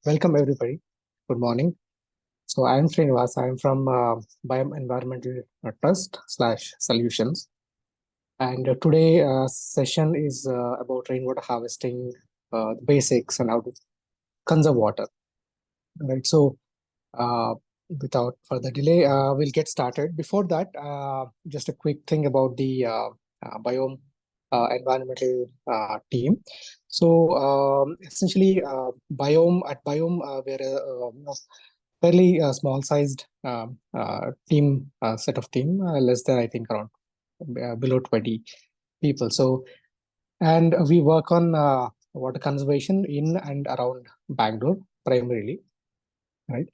Welcome everybody. Good morning. So I am Srinivas. I am from Biome Environmental Trust / Solutions. And today session is about rainwater harvesting, the basics and how to conserve water. Right. So uh, without further delay, we'll get started. Before that, just a quick thing about the Biome Environmental team. So essentially, at Biome, we're a fairly small-sized set of team, less than I think around below 20 people. So, and we work on water conservation in and around Bangalore primarily, right?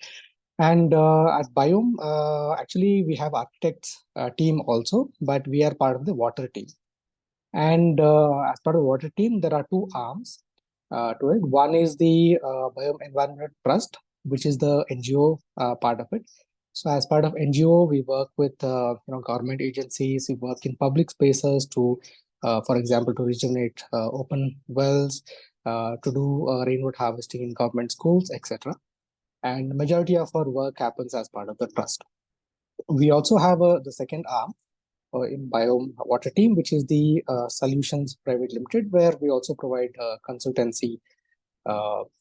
And at Biome, actually, we have architects team also, but we are part of the water team. And as part of the water team, there are two arms to it. One is the Biome Environmental Trust, which is the NGO part of it. So as part of NGO, we work with government agencies. We work in public spaces to, for example, to regenerate open wells, to do rainwater harvesting in government schools, etc. And the majority of our work happens as part of the trust. We also have the second arm in Biome Water Team, which is the Solutions Private Limited, where we also provide consultancy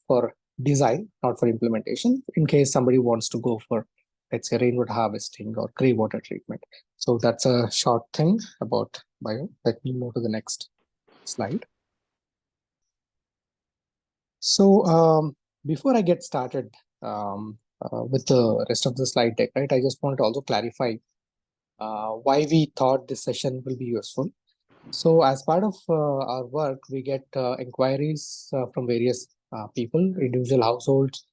for design, not for implementation, in case somebody wants to go for, let's say, rainwater harvesting or grey water treatment. So that's a short thing about Biome. Let me move to the next slide. So before I get started with the rest of the slide deck, right, I just want to also clarify why we thought this session will be useful. So as part of our work, we get inquiries from various people, individual households,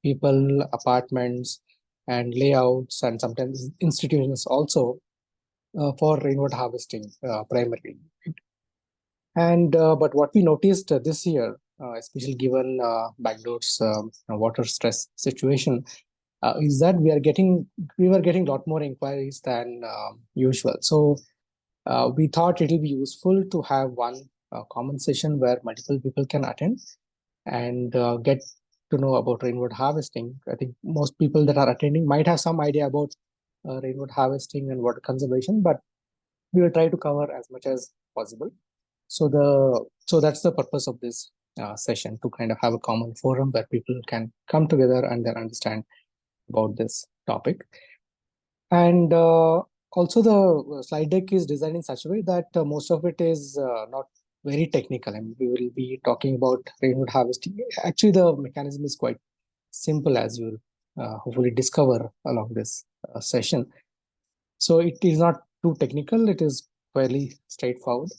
people, apartments, and layouts, and sometimes institutions also for rainwater harvesting primarily. And but what we noticed this year, especially given Bangalore's water stress situation, is that we were getting a lot more inquiries than usual. So we thought it will be useful to have one common session where multiple people can attend and get to know about rainwater harvesting. I think most people that are attending might have some idea about rainwater harvesting and water conservation, but we will try to cover as much as possible. So that's the purpose of this session, to kind of have a common forum where people can come together and then understand about this topic. And also the slide deck is designed in such a way that most of it is not very technical. I mean, we will be talking about rainwater harvesting. Actually, the mechanism is quite simple, as you'll hopefully discover along this session. So it is not too technical. It is fairly straightforward.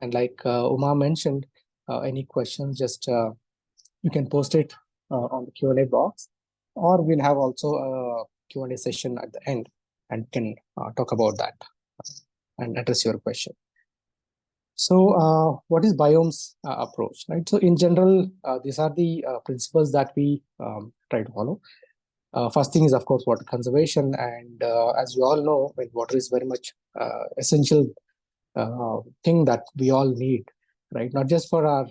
And like Uma mentioned, any questions, just you can post it on the Q&A box, or we'll have also a Q&A session at the end and can talk about that and address your question. So what is Biome's approach, right? So in general, these are the principles that we try to follow. First thing is, of course, water conservation. And as we all know, when water is very much essential thing that we all need, right? Not just for our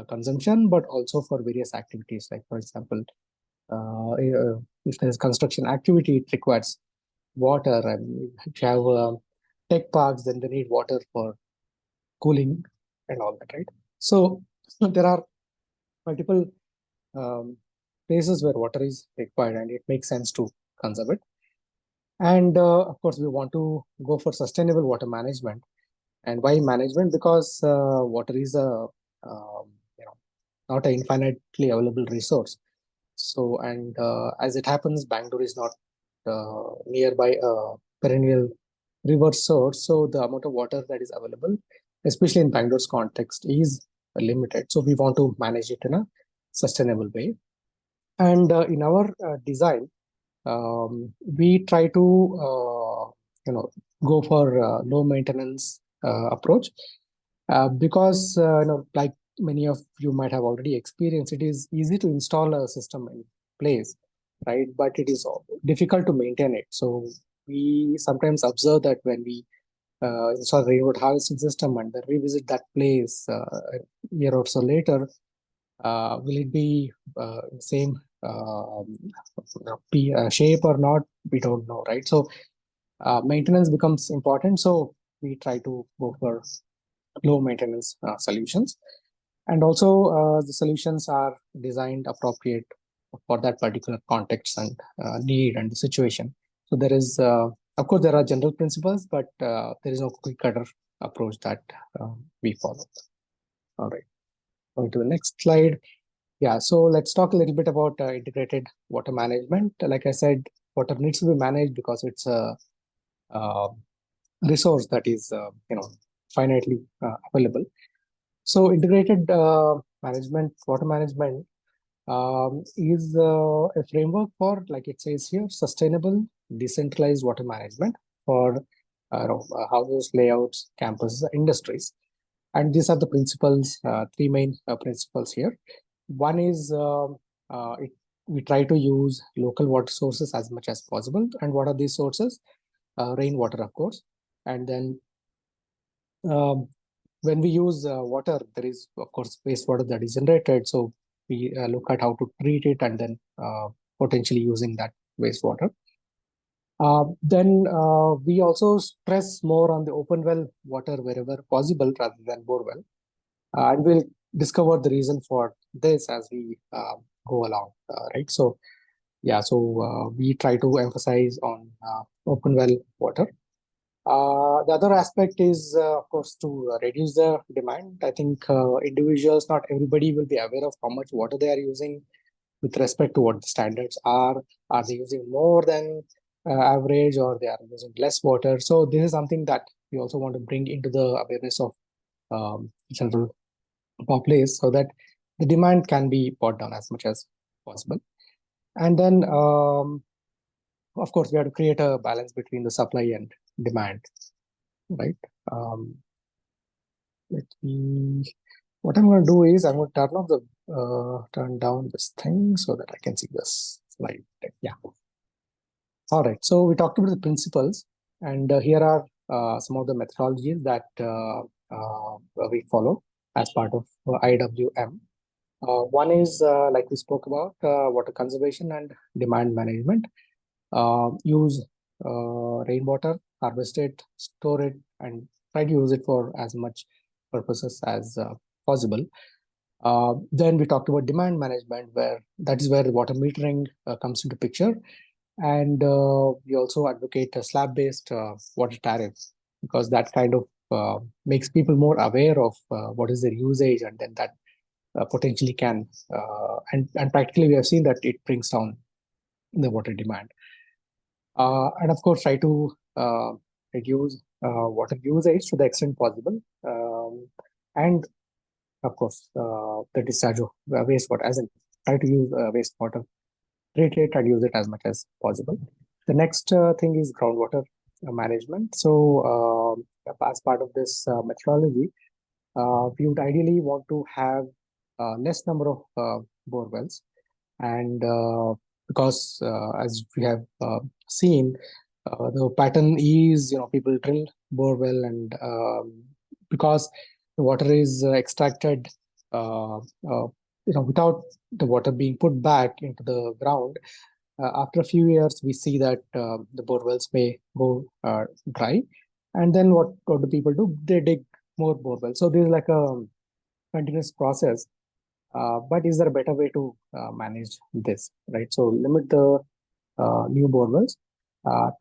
consumption, but also for various activities. Like, for example, if there's construction activity, it requires water. And if you have tech parks, then they need water for cooling and all that, right? So there are multiple places where water is required, and it makes sense to conserve it. And of course, we want to go for sustainable water management. And why management? Because water is a not an infinitely available resource. So, and as it happens, Bangalore is not nearby a perennial river source. So the amount of water that is available, especially in Bangalore's context, is limited. So we want to manage it in a sustainable way. And in our design, we try to go for low maintenance approach because like many of you might have already experienced, it is easy to install a system in place, right? But it is difficult to maintain it. So we sometimes observe that when we install rainwater harvesting system and then revisit that place a year or so later, will it be in the same shape or not, we don't know, right? So maintenance becomes important. So we try to go for low maintenance solutions. And also the solutions are designed appropriate for that particular context and need and the situation. So there is, of course, there are general principles, but there is no cookie cutter approach that we follow. All right, going to the next slide. Yeah, so let's talk a little bit about integrated water management. Like I said, water needs to be managed because it's a resource that is, finitely available. So integrated water management is a framework for, like it says here, sustainable decentralized water management for houses, layouts, campuses, industries. And these are the principles, three main principles here. One is we try to use local water sources as much as possible. And what are these sources? Rainwater, of course. And then um, when we use water, there is, of course, wastewater that is generated. So we look at how to treat it and then potentially using that wastewater. Then we also stress more on the open well water wherever possible rather than bore well. And we'll discover the reason for this as we go along, right? So, yeah, so we try to emphasize on open well water. The other aspect is, of course, to reduce the demand. I think individuals, not everybody will be aware of how much water they are using with respect to what the standards are. Are they using more than average, or they are using less water? So this is something that we also want to bring into the awareness of general populace so that the demand can be brought down as much as possible. And then, of course, we have to create a balance between the supply and demand, right? Let me, what I'm going to do is I'm going to turn down this thing so that I can see this slide. Yeah. All right. So we talked about the principles, and here are some of the methodologies that we follow as part of IWM. One is, like we spoke about, water conservation and demand management. Use rainwater, harvest it, store it, and try to use it for as much purposes as possible. Then we talked about demand management, where that is where the water metering comes into picture. And we also advocate a slab-based water tariff because that kind of makes people more aware of what is their usage, and then that potentially can, and practically we have seen that it brings down the water demand. And of course, try to reduce water usage to the extent possible. And of course, the discharge of wastewater, as in try to use wastewater, treat it and use it as much as possible. The next thing is groundwater management. So as part of this methodology, we would ideally want to have less number of bore wells, and because as we have seen, the pattern is, people drill bore well, and because the water is extracted without the water being put back into the ground, after a few years we see that the bore wells may go dry, and then what do people do? They dig more bore wells. So this is like a continuous process. But is there a better way to manage this, right? So limit the new bore wells.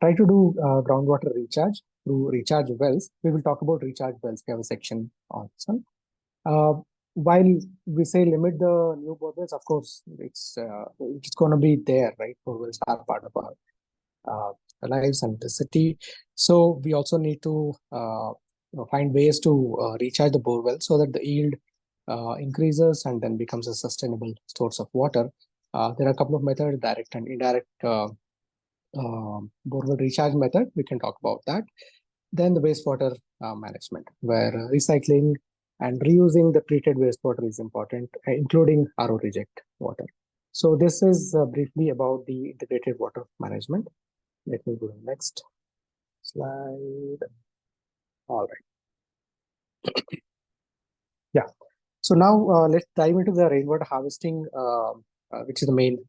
Try to do groundwater recharge through recharge wells. We will talk about recharge wells. We have a section on this one. While we say limit the new bore wells, of course, it's going to be there, right? Bore wells are part of our lives and the city. So we also need to find ways to recharge the bore well so that the yield increases and then becomes a sustainable source of water. There are a couple of methods, direct and indirect borewell recharge method. We can talk about that. Then the wastewater management, where recycling and reusing the treated wastewater is important, including RO reject water. So this is briefly about the integrated water management. Let me go to the next slide. All right. Yeah. So now let's dive into the rainwater harvesting, which is the main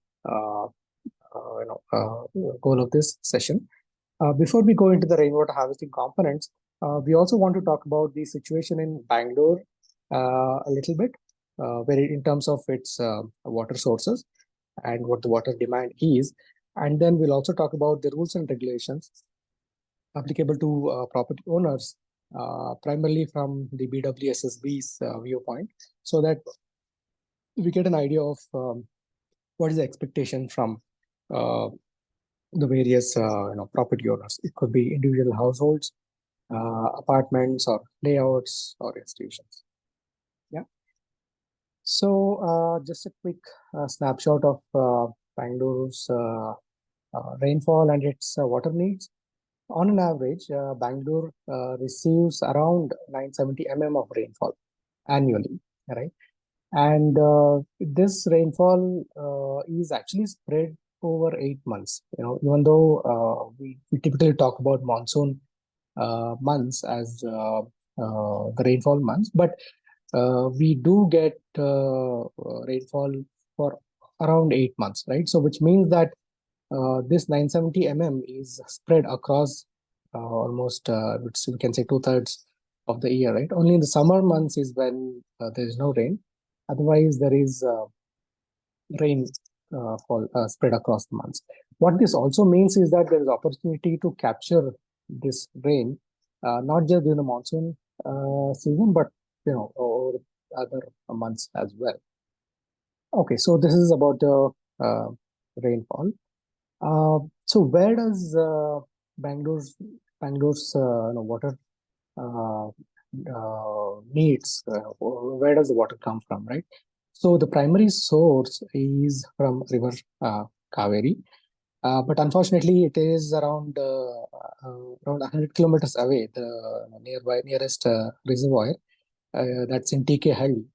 goal of this session. Before we go into the rainwater harvesting components, we also want to talk about the situation in Bangalore a little bit, in terms of its water sources and what the water demand is. And then we'll also talk about the rules and regulations applicable to property owners, primarily from the BWSSB's viewpoint, so that we get an idea of what is the expectation from the various property owners. It could be individual households, apartments, or layouts, or institutions. Yeah. So just a quick snapshot of Bangalore's rainfall and its water needs. On an average, Bangalore receives around 970 of rainfall annually, right? And this rainfall is actually spread over 8 months. Even though we typically talk about monsoon months as the rainfall months, but we do get rainfall for around 8 months, right? So which means that this 970 is spread across almost, we can say 2/3 of the year, right? Only in the summer months is when there is no rain. Otherwise, there is rain fall spread across the months. What this also means is that there is opportunity to capture this rain, not just during the monsoon season, but over other months as well. Okay, so this is about the rainfall. So where does Bangalore's water needs, where does the water come from, right? So the primary source is from river Kaveri, but unfortunately it is around 100 kilometers away, the nearest reservoir, that's in TK Halli,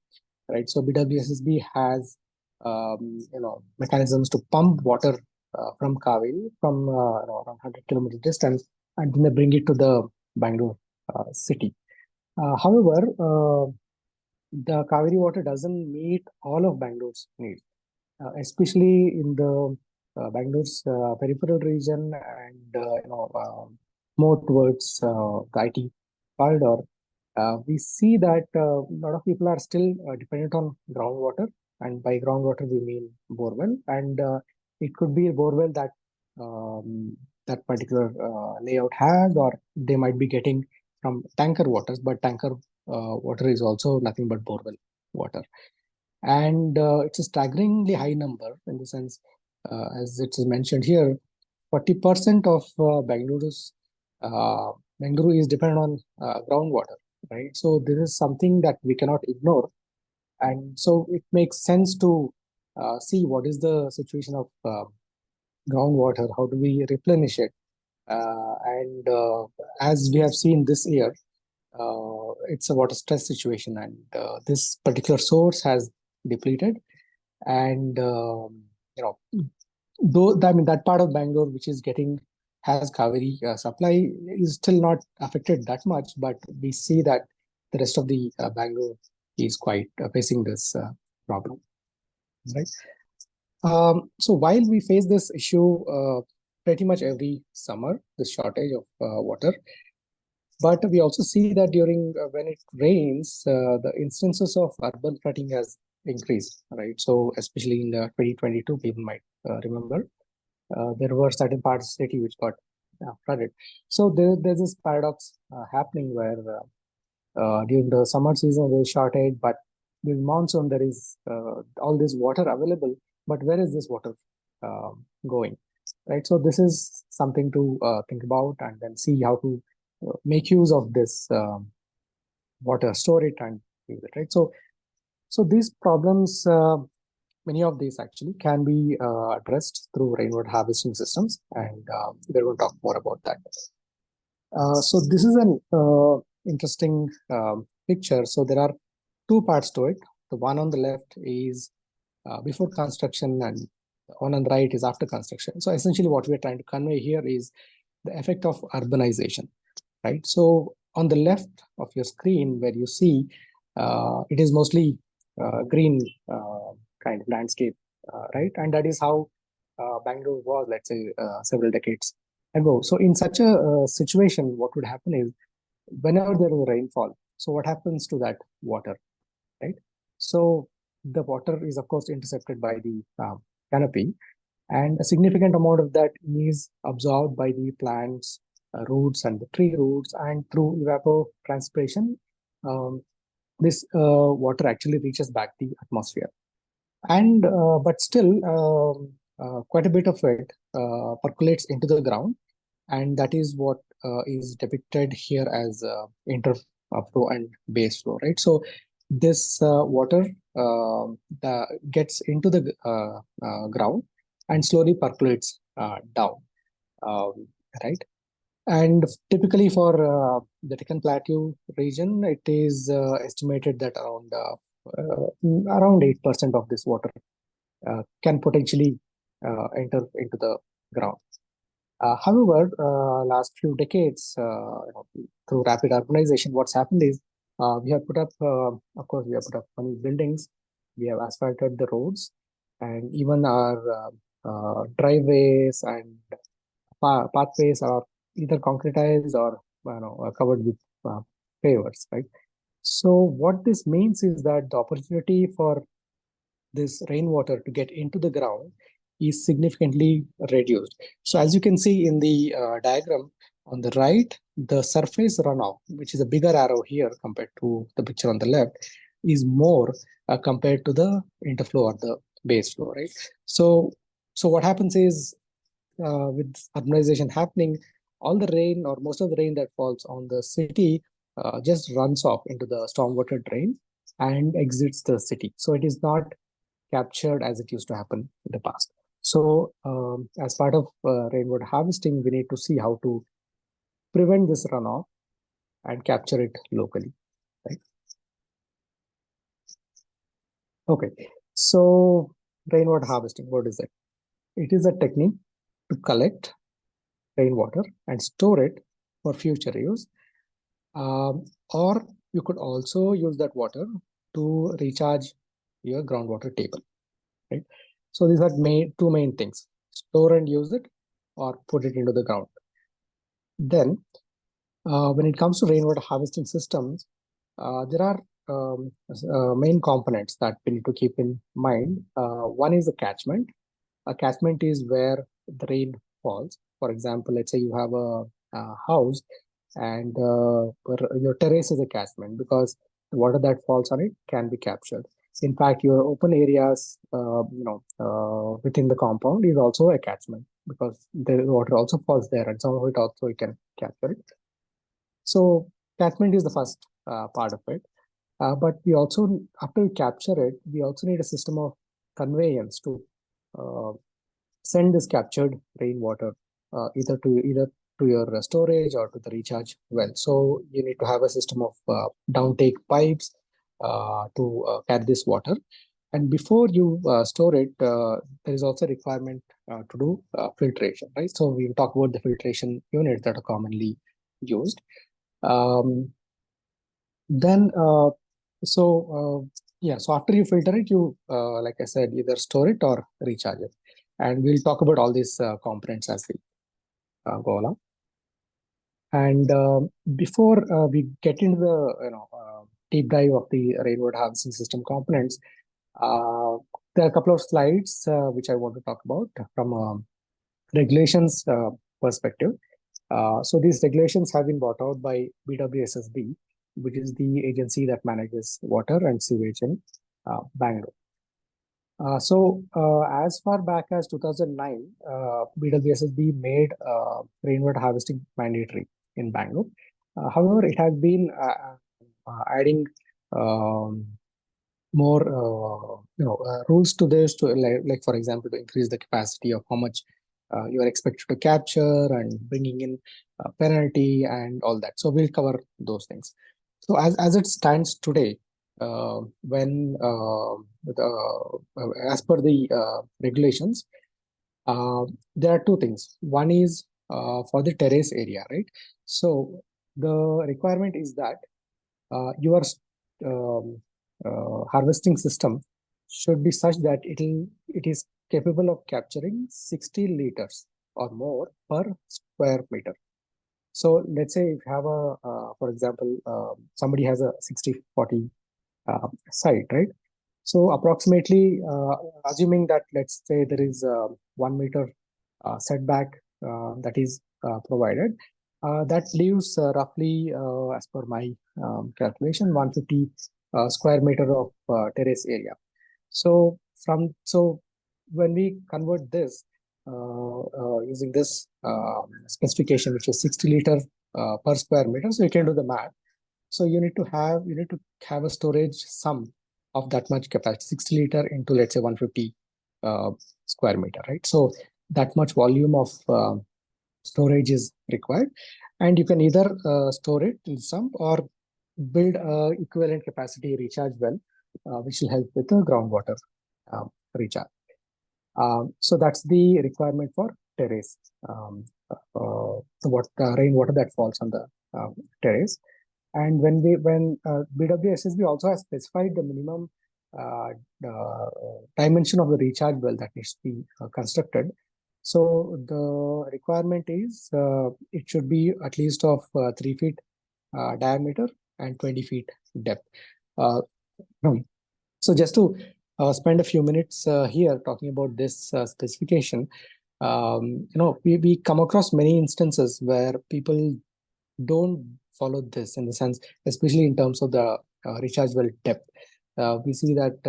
right? So BWSSB has mechanisms to pump water from Kaveri from around 100 kilometers distance, and then they bring it to the Bangalore city. However, the Kaveri water doesn't meet all of Bangalore's needs, especially in the Bangalore's peripheral region and more towards the IT corridor. We see that a lot of people are still dependent on groundwater, and by groundwater we mean borewell, and it could be a borewell that that particular layout has, or they might be getting from tanker waters, but tanker water is also nothing but borewell water. And it's a staggeringly high number in the sense, as it is mentioned here, 40% of Bangalore is dependent on groundwater, right? So this is something that we cannot ignore. And so it makes sense to see what is the situation of groundwater, how do we replenish it? And as we have seen this year, it's a water stress situation, and this particular source has depleted. And though that part of Bangalore which is has Kaveri supply is still not affected that much, but we see that the rest of the Bangalore is quite facing this problem, right? So while we face this issue pretty much every summer, the shortage of water, but we also see that during when it rains, the instances of urban flooding has increased, right? So especially in the 2022, people might remember there were certain parts of the city which got flooded. So there's this paradox happening where during the summer season there is shortage, but during monsoon there is all this water available. But where is this water going, right? So this is something to think about, and then see how to make use of this water, store it, and use it, right? So these problems, many of these actually can be addressed through rainwater harvesting systems, and we're going to talk more about that. So this is an interesting picture. So there are two parts to it. The one on the left is before construction, and the one on the right is after construction. So essentially what we're trying to convey here is the effect of urbanization, right? So on the left of your screen, where you see it is mostly green kind of landscape, right? And that is how Bangalore was, let's say, several decades ago. So in such a situation, what would happen is whenever there is rainfall, so what happens to that water, right? So the water is of course intercepted by the canopy, and a significant amount of that is absorbed by the plants roots and the tree roots, and through evapotranspiration, um, this water actually reaches back the atmosphere. And but still, quite a bit of it percolates into the ground, and that is what is depicted here as interflow and base flow, right? So this water gets into the ground and slowly percolates down, um, right? And typically for the Deccan Plateau region, it is estimated that around 8% of this water can potentially enter into the ground. However, last few decades, through rapid urbanization, what's happened is we have put up, of course, we have put up many buildings, we have asphalted the roads, and even our driveways and pathways are either concretized or covered with pavers, right? So what this means is that the opportunity for this rainwater to get into the ground is significantly reduced. So as you can see in the diagram on the right, the surface runoff, which is a bigger arrow here compared to the picture on the left, is more compared to the interflow or the base flow, right? So what happens is with urbanization happening, all the rain or most of the rain that falls on the city just runs off into the stormwater drain and exits the city. So it is not captured as it used to happen in the past. So as part of rainwater harvesting, we need to see how to prevent this runoff and capture it locally, right? Okay, so rainwater harvesting, what is it? It is a technique to collect rainwater and store it for future use. Or you could also use that water to recharge your groundwater table, right? So these are two main things: store and use it, or put it into the ground. Then, when it comes to rainwater harvesting systems, there are main components that we need to keep in mind. One is the catchment. A catchment is where the rain falls. For example, let's say you have a house, and your terrace is a catchment because the water that falls on it can be captured. In fact, your open areas, within the compound is also a catchment because the water also falls there, and some of it also you can capture it. So catchment is the first part of it. But we also, after we capture it, we also need a system of conveyance to uh, send this captured rainwater either to your storage or to the recharge well. So you need to have a system of downtake pipes to carry this water. And before you store it, there is also a requirement to do filtration, right? So we'll talk about the filtration units that are commonly used. Um, then, so after you filter it, you, like I said, either store it or recharge it. And we'll talk about all these components as we go along. And before we get into the deep dive of the rainwater harvesting system components, there are a couple of slides which I want to talk about from a regulations perspective. So these regulations have been brought out by BWSSB, which is the agency that manages water and sewage in Bangalore. As far back as 2009, BWSSB made rainwater harvesting mandatory in Bangalore. However, it has been adding um, more rules to this, to like for example, to increase the capacity of how much you are expected to capture, and bringing in penalty and all that. So we'll cover those things. So as it stands today, when as per the regulations, there are two things. One is for the terrace area, right? So the requirement is that your um, harvesting system should be such that it is capable of capturing 60 liters or more per square meter. So let's say if you have for example, somebody has a 60-40 site, right? So approximately, assuming that let's say there is 1 meter setback that is provided, that leaves roughly, as per my calculation, 150 square meter of terrace area. So when we convert this using this specification, which is 60 liter per square meter, so you can do the math. So you need to have a storage sum of that much capacity, 60 liter into, let's say, 150 square meter, right? So that much volume of storage is required, and you can either store it in sump or build a equivalent capacity recharge well, which will help with the groundwater recharge. So that's the requirement for terrace, the rainwater that falls on the terrace. And when BWSSB also has specified the minimum dimension of the recharge well that needs to be constructed. So the requirement is it should be at least of 3 feet diameter and 20 feet depth. So just to spend a few minutes here talking about this specification, we come across many instances where people don't follow this, in the sense, especially in terms of the recharge well depth. We see that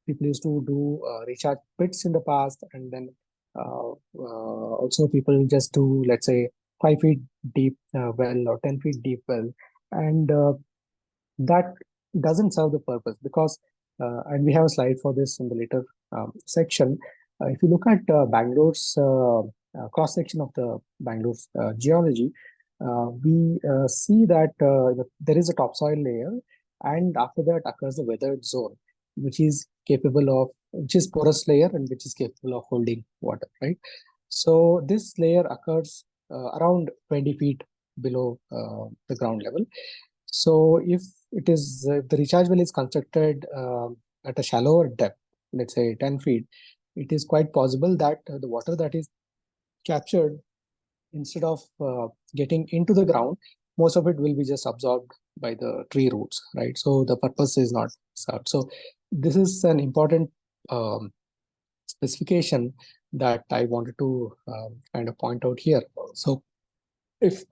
people used to do recharge pits in the past, and then also people just do, let's say, 5 feet deep well or 10 feet deep well, and that doesn't serve the purpose, because and we have a slide for this in the later section. If you look at Bangalore's cross section of the Bangalore's geology, we see that there is a topsoil layer, and after that occurs the weathered zone, which is porous layer and which is capable of holding water, right? So this layer occurs around 20 feet below the ground level. So if the recharge well is constructed at a shallower depth, let's say 10 feet, it is quite possible that the water that is captured, instead of getting into the ground, most of it will be just absorbed by the tree roots, right? So the purpose is not served. So this is an important specification that I wanted to kind of point out here. So if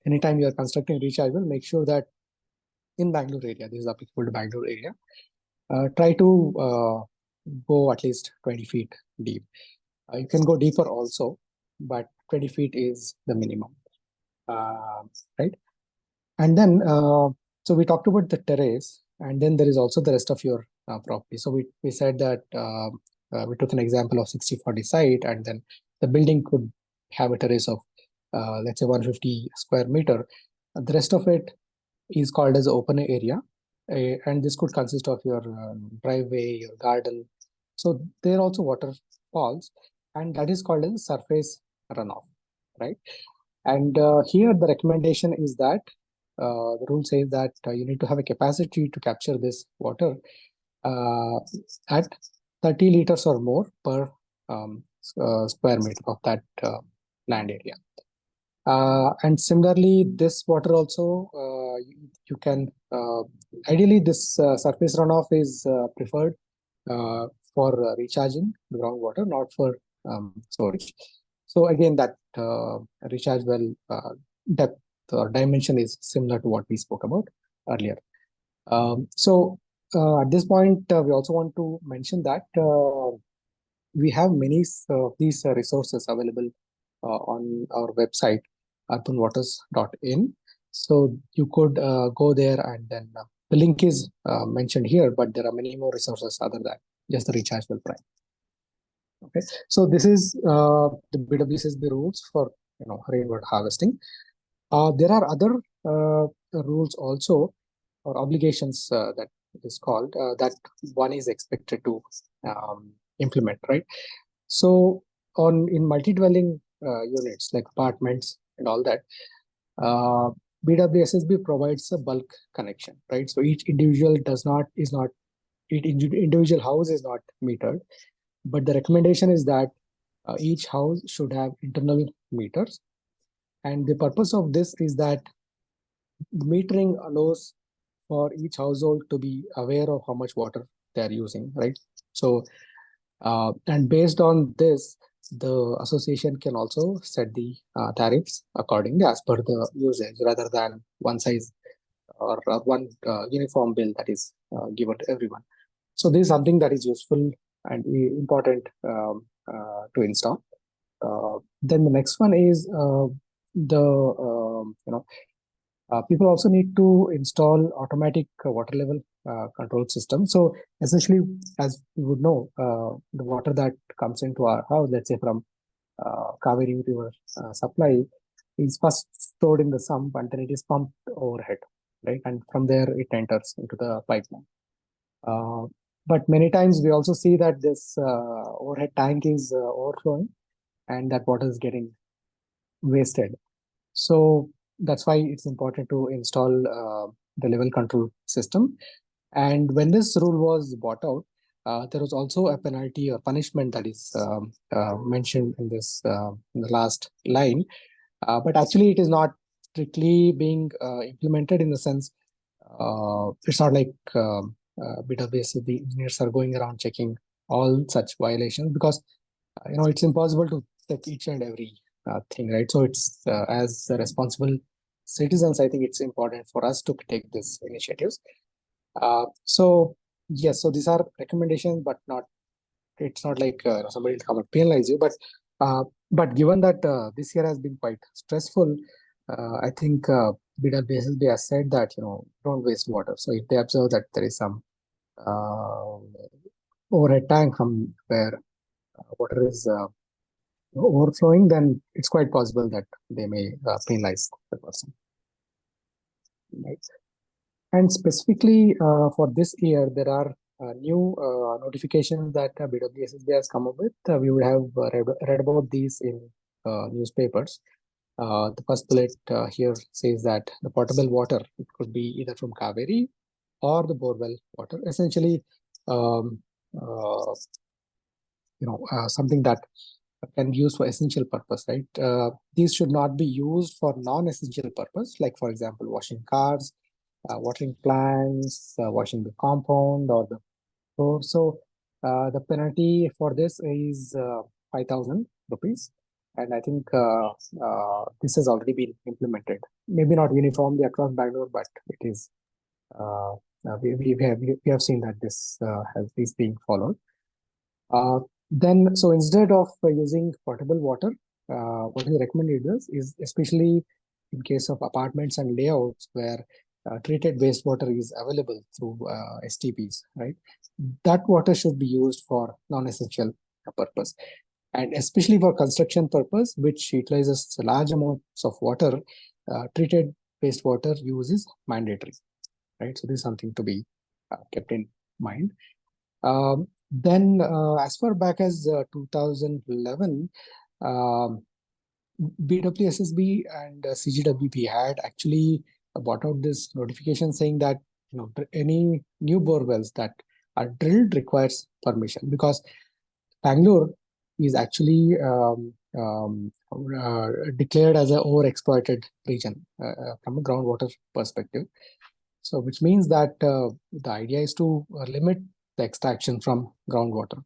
anytime you are constructing recharge well, make sure that in Bangalore area, this is applicable to Bangalore area, try to go at least 20 feet deep. You can go deeper also, but 20 feet is the minimum, right? And then, so we talked about the terrace, and then there is also the rest of your property. So we said that we took an example of 60-40 site, and then the building could have a terrace of, let's say, 150 square meter. The rest of it is called as open area, and this could consist of your driveway, your garden. So there also water falls, and that is called as surface runoff, right? And here the recommendation is that the rule says that you need to have a capacity to capture this water at 30 liters or more per square meter of that land area. And similarly, this water also, you can, ideally this surface runoff is preferred for recharging the groundwater, not for storage. So again, that recharge well depth or dimension is similar to what we spoke about earlier. So at this point, we also want to mention that we have many of these resources available on our website, urbanwaters.in. So you could go there, and then the link is mentioned here, but there are many more resources other than just the recharge well prime. Okay, so this is the BWSSB rules for rainwater harvesting. There are other rules also, or obligations that it is called, that one is expected to implement, right? So in multi-dwelling units like apartments and all that, BWSSB provides a bulk connection, right? So each individual individual house is not metered. But the recommendation is that each house should have internal meters. And the purpose of this is that metering allows for each household to be aware of how much water they are using, right? So, and based on this, the association can also set the tariffs accordingly as per the usage rather than one size or one uniform bill that is given to everyone. So this is something that is useful and important to install. Then the next one is the people also need to install automatic water level control system. So essentially, as you would know, the water that comes into our house, let's say from Kaveri River supply, is first stored in the sump and then it is pumped overhead, right? And from there it enters into the pipeline. But many times we also see that this overhead tank is overflowing and that water is getting wasted. So that's why it's important to install the level control system. And when this rule was brought out, there was also a penalty or punishment that is mentioned in this in the last line. But actually, it is not strictly being implemented in the sense it's not like database the engineers are going around checking all such violations because it's impossible to check each and every thing, right? So it's as responsible citizens, I think it's important for us to take these initiatives. So yes, so these are recommendations, but not it's not like somebody will come and penalize you. But given that this year has been quite stressful, I think BWSSB has said that don't waste water. So if they observe that there is some overhead tank from where water is overflowing, then it's quite possible that they may penalize the person. Right. And specifically for this year, there are new notifications that BWSSB has come up with. We would have read about these in newspapers. The first bullet here says that the potable water, it could be either from Kaveri or the borewell water, essentially something that can be used for essential purpose, right? These should not be used for non-essential purpose, like for example, washing cars, watering plants, washing the compound or the floor. So the penalty for this is 5,000 rupees. And I think this has already been implemented. Maybe not uniformly across Bangalore, but it is. We have seen that this is being followed. So instead of using potable water, what is recommended is especially in case of apartments and layouts where treated wastewater is available through STPs, right? That water should be used for non-essential purpose. And especially for construction purpose, which utilizes large amounts of water, treated wastewater use is mandatory, right? So this is something to be kept in mind. Then, as far back as 2011, BWSSB and CGWP had actually brought out this notification saying that any new bore wells that are drilled requires permission, because Bangalore is actually declared as an overexploited region from a groundwater perspective. So, which means that the idea is to limit the extraction from groundwater.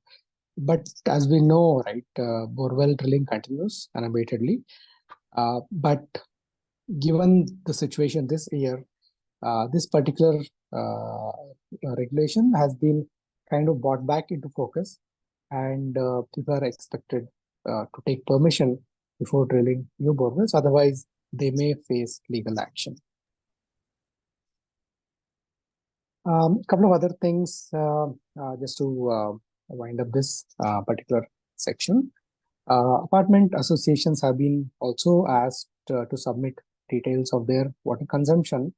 But as we know, right, borewell drilling continues unabatedly. But given the situation this year, this particular regulation has been kind of brought back into focus, and people are expected to take permission before drilling new borewells. Otherwise, they may face legal action. Couple of other things just to wind up this particular section. Apartment associations have been also asked to submit details of their water consumption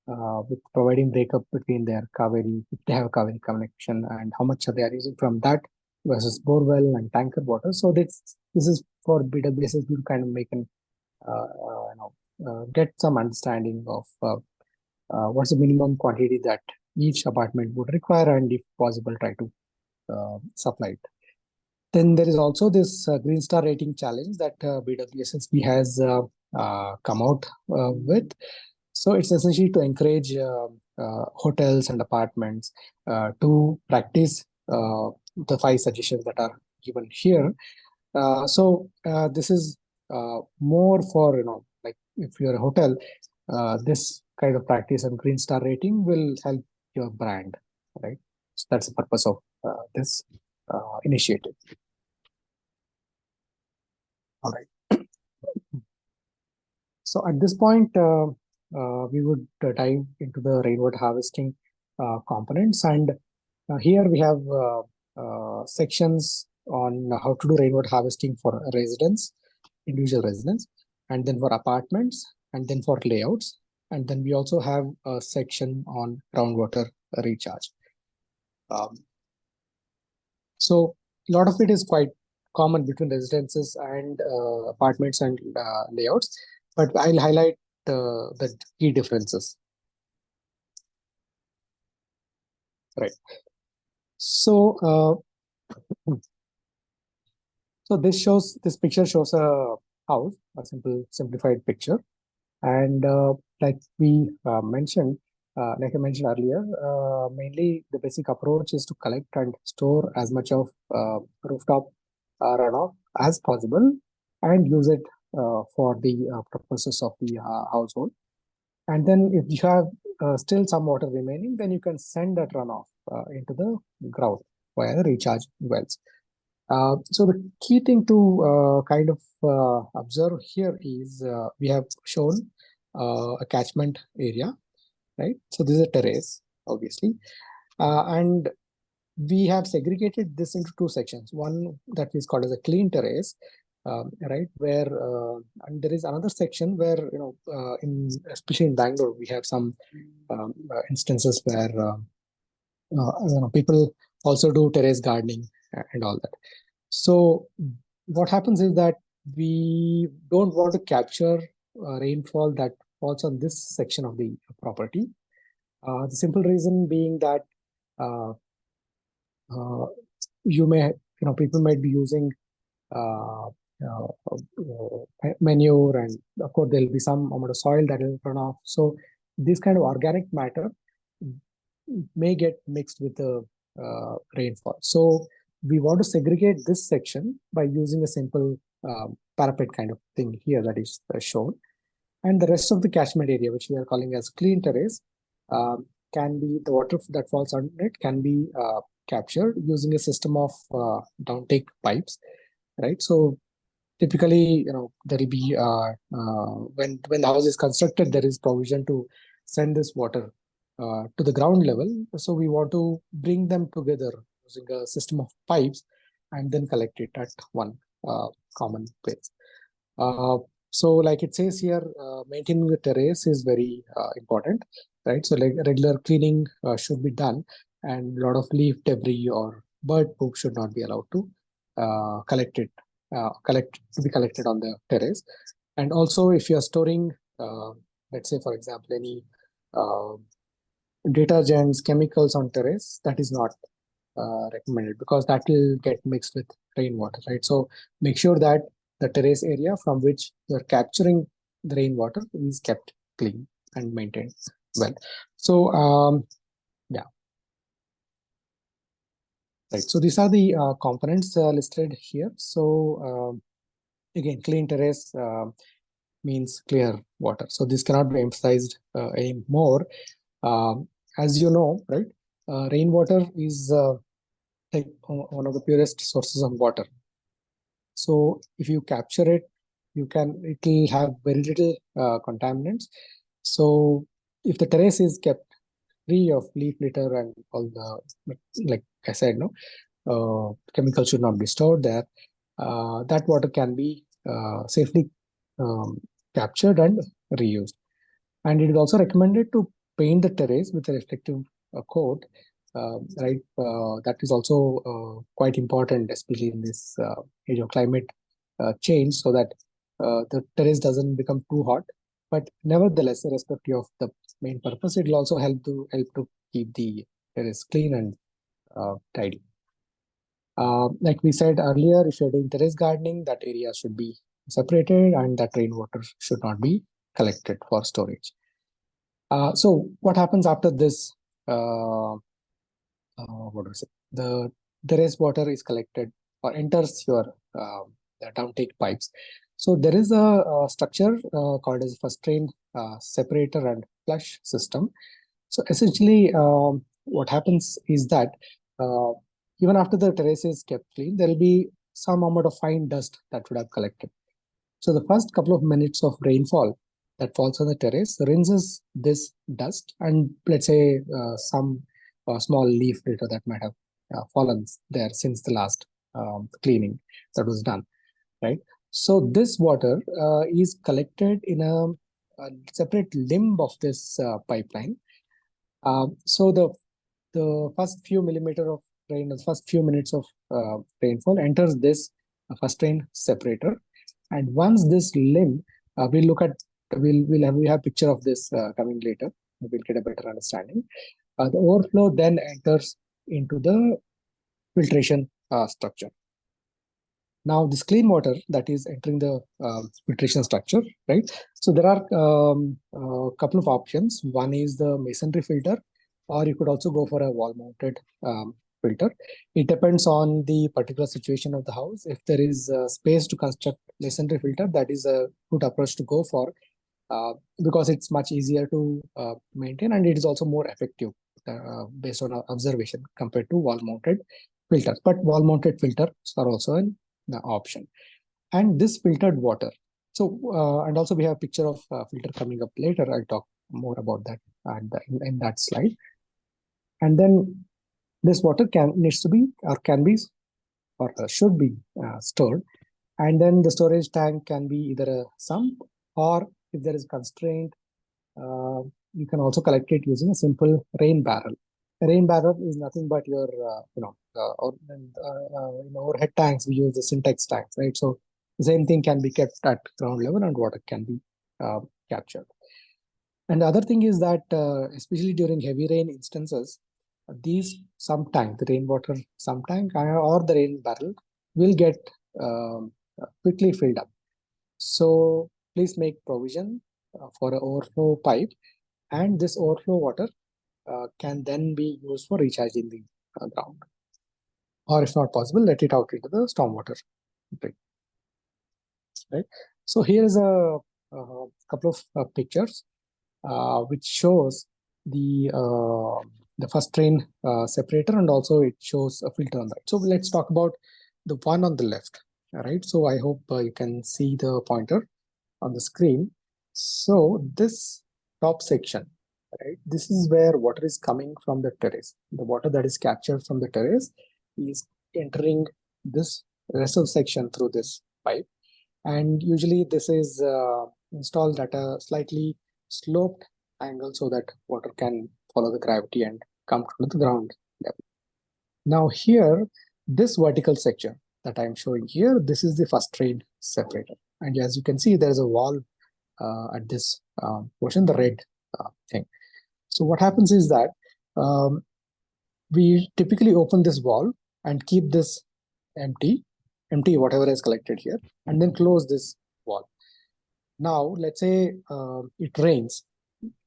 with providing breakup between their Kaveri, if they have a Kaveri connection, and how much they are using from that versus borewell and tanker water. So this is for BWSS to kind of make an get some understanding of what's the minimum quantity that each apartment would require, and if possible, try to supply it. Then there is also this Green Star rating challenge that BWSSB has come out with. So it's essentially to encourage hotels and apartments to practice the 5 suggestions that are given here. This is more for, like if you're a hotel, this kind of practice and Green Star rating will help your brand, right? So that's the purpose of this initiative. All right. So at this point, we would dive into the rainwater harvesting components, and here we have sections on how to do rainwater harvesting for residents, individual residents, and then for apartments, and then for layouts, and then we also have a section on groundwater recharge. So a lot of it is quite common between residences and apartments and layouts, but I'll highlight the key differences. Right. So this picture shows a house, a simplified picture, and like I mentioned earlier, mainly the basic approach is to collect and store as much of rooftop runoff as possible and use it for the purposes of the household. And then if you have still some water remaining, then you can send that runoff into the ground via the recharge wells. So the key thing to kind of observe here is we have shown a catchment area, right? So this is a terrace, obviously, and we have segregated this into 2 sections. One that is called as a clean terrace, right? Where and there is another section where especially in Bangalore we have some instances where people also do terrace gardening and all that. So what happens is that we don't want to capture rainfall that falls on this section of the property. The simple reason being that people might be using manure, and of course there will be some amount of soil that will run off. So this kind of organic matter may get mixed with the rainfall. So we want to segregate this section by using a simple parapet kind of thing here that is shown. And the rest of the catchment area, which we are calling as clean terrace, can be the water that falls on it can be captured using a system of downtake pipes, right? So typically, there will be when the house is constructed, there is provision to send this water to the ground level. So we want to bring them together using a system of pipes and then collect it at one common place. So like it says here, maintaining the terrace is very important, right? So like regular cleaning should be done, and a lot of leaf debris or bird poop should not be allowed to to be collected on the terrace. And also if you are storing, let's say for example, any detergents, chemicals on terrace, that is not recommended because that will get mixed with rainwater, right? So make sure that the terrace area from which you're capturing the rainwater is kept clean and maintained well. So yeah, right. So these are the components listed here. So again, clean terrace means clear water. So this cannot be emphasized anymore. As you know, right? Rainwater is like one of the purest sources of water. So if you capture it, it will have very little contaminants. So if the terrace is kept free of leaf litter and all the, like I said, chemicals should not be stored there. That water can be safely captured and reused. And it is also recommended to paint the terrace with a reflective coat, right? That is also quite important, especially in this age of climate change, so that the terrace doesn't become too hot. But nevertheless, irrespective of the main purpose, it will also help to keep the terrace clean and tidy. Like we said earlier, if you're doing terrace gardening, that area should be separated and that rainwater should not be collected for storage. So what happens after this? What was it? The terrace water is collected or enters your the downtake pipes. So there is a structure called as first drain separator and flush system. So essentially, what happens is that uh, even after the terrace is kept clean, there will be some amount of fine dust that would have collected. So the first couple of minutes of rainfall that falls on the terrace rinses this dust, and let's say some small leaf litter that might have fallen there since the last cleaning that was done, right? So this water is collected in a separate limb of this pipeline. So the first few millimeter of rain, the first few minutes of rainfall enters this first rain separator, and once this limb, we'll look at, we have picture of this coming later. We'll get a better understanding. The overflow then enters into the filtration structure. Now this clean water that is entering the filtration structure, right? So there are a couple of options. One is the masonry filter, or you could also go for a wall-mounted filter. It depends on the particular situation of the house. If there is space to construct masonry filter, that is a good approach to go for, because it's much easier to maintain, and it is also more effective based on observation compared to wall-mounted filters. But wall-mounted filters are also an option. And this filtered water. So, and also we have a picture of filter coming up later. I'll talk more about that in that slide. And then this water needs to be, or can be, or should be stored. And then the storage tank can be either a sump, or if there is constraint, you can also collect it using a simple rain barrel. A rain barrel is nothing but your, in overhead tanks, we use the syntax tanks, right? So the same thing can be kept at ground level and water can be captured. And the other thing is that, especially during heavy rain instances, these sump tank, the rainwater sump tank or the rain barrel will get quickly filled up. So please make provision for an overflow pipe, and this overflow water can then be used for recharging the ground. Or if not possible, let it out into the stormwater drain. Right. So here is a couple of pictures which shows the first drain separator, and also it shows a filter on that. So let's talk about the one on the left. All right. So I hope you can see the pointer on the screen. So this top section, right, this is where water is coming from the terrace. The water that is captured from the terrace is entering this reserve section through this pipe, and usually this is installed at a slightly sloped angle so that water can follow the gravity and come to the ground level. Now here, this vertical section that I'm showing here, this is the first drain separator, and as you can see, there is a wall at this portion, the red thing. So what happens is that we typically open this wall and keep this empty whatever is collected here, and then close this wall. Now let's say it rains.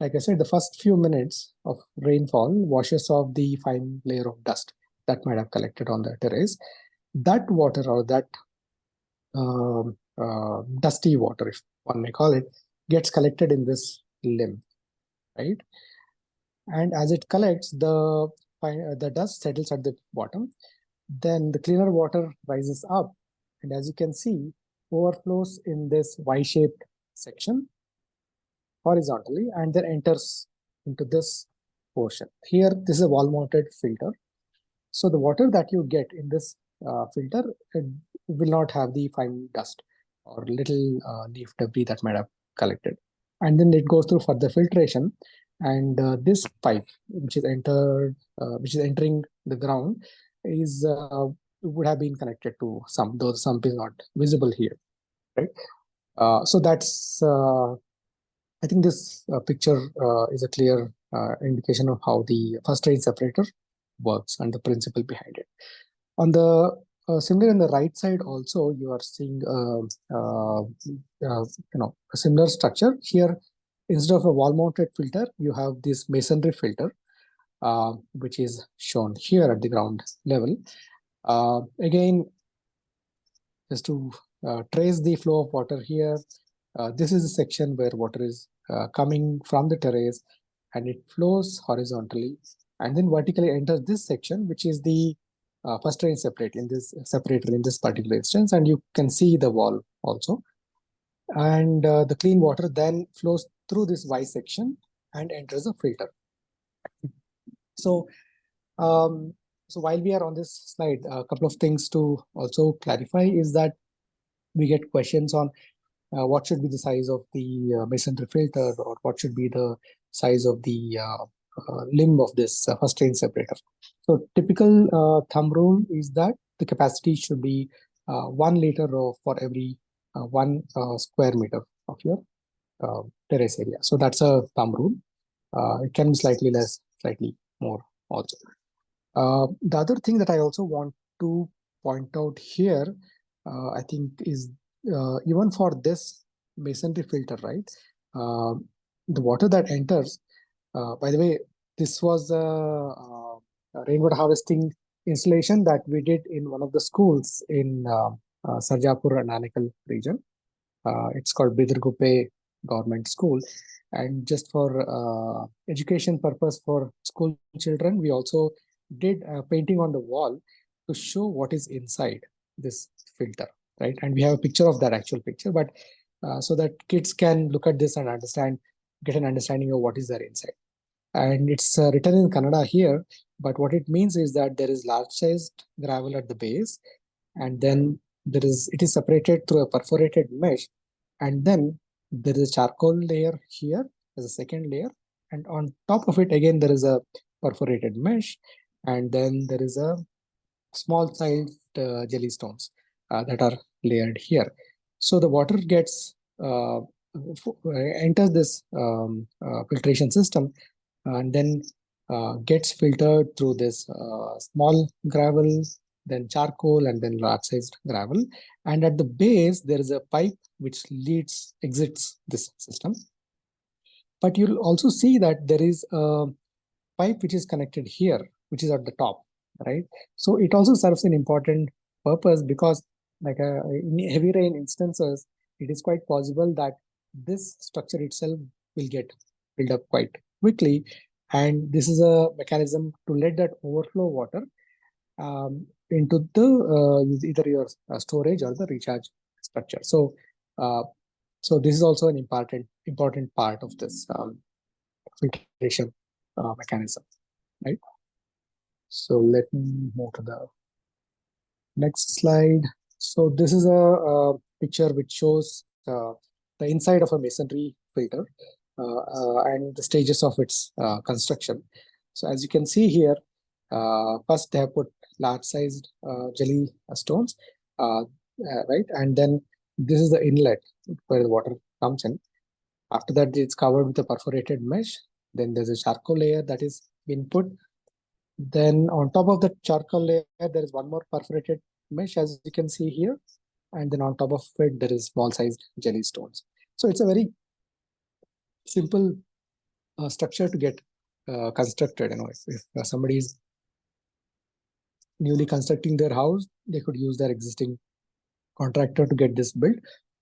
Like I said, the first few minutes of rainfall washes off the fine layer of dust that might have collected on the terrace. That water, or that dusty water, if one may call it, gets collected in this limb, right? And as it collects, the dust settles at the bottom. Then the cleaner water rises up, and as you can see, overflows in this Y-shaped section horizontally, and then enters into this portion. Here, this is a wall-mounted filter. So the water that you get in this filter, it will not have the fine dust or little leaf debris that might have collected. And then it goes through further filtration, and this pipe, which is entering the ground, is would have been connected to sump, though the sump is not visible here, right? So that's I think this picture is a clear indication of how the first drain separator works and the principle behind it. On the similar in the right side also, you are seeing a similar structure. Here, instead of a wall-mounted filter, you have this masonry filter, which is shown here at the ground level. Again, just to trace the flow of water here, this is a section where water is coming from the terrace and it flows horizontally and then vertically enters this section, which is the first drain separator in this particular instance, and you can see the wall also. And the clean water then flows through this Y section and enters the filter. So, so while we are on this slide, a couple of things to also clarify is that we get questions on what should be the size of the masonry filter, or what should be the size of the limb of this first drain separator. So typical thumb rule is that the capacity should be 1 liter for every 1 square meter of your terrace area. So that's a thumb rule. It can be slightly less, slightly more also. The other thing that I also want to point out here, I think, is even for this masonry filter, right? The water that enters, by the way, this was a rainwater harvesting installation that we did in one of the schools in Sarjapur and Anekal region. It's called Bidirguppe Government School. And just for education purpose for school children, we also did painting on the wall to show what is inside this filter, right? And we have a picture of that actual picture, but so that kids can look at this and get an understanding of what is there inside. And it's written in Kannada here, but what it means is that there is large-sized gravel at the base, and then it is separated through a perforated mesh, and then there is a charcoal layer here as a second layer, and on top of it again there is a perforated mesh, and then there is a small sized jelly stones that are layered here. So the water gets enters this filtration system and then gets filtered through this small gravel, then charcoal, and then large sized gravel. And at the base, there is a pipe which exits this system. But you'll also see that there is a pipe which is connected here, which is at the top, right? So it also serves an important purpose because, like in heavy rain instances, it is quite possible that this structure itself will get filled up quite quickly, and this is a mechanism to let that overflow water into the either your storage or the recharge structure. So, so this is also an important part of this filtration mechanism, right? So let me move to the next slide. So this is a picture which shows the inside of a masonry filter and the stages of its construction. So as you can see here, first they have put large-sized jelly stones, right? And then this is the inlet where the water comes in. After that, it's covered with a perforated mesh. Then there's a charcoal layer that is been put. Then on top of the charcoal layer, there is one more perforated mesh, as you can see here. And then on top of it, there is small-sized jelly stones. So it's a very simple structure to get constructed. If somebody is newly constructing their house, they could use their existing contractor to get this built.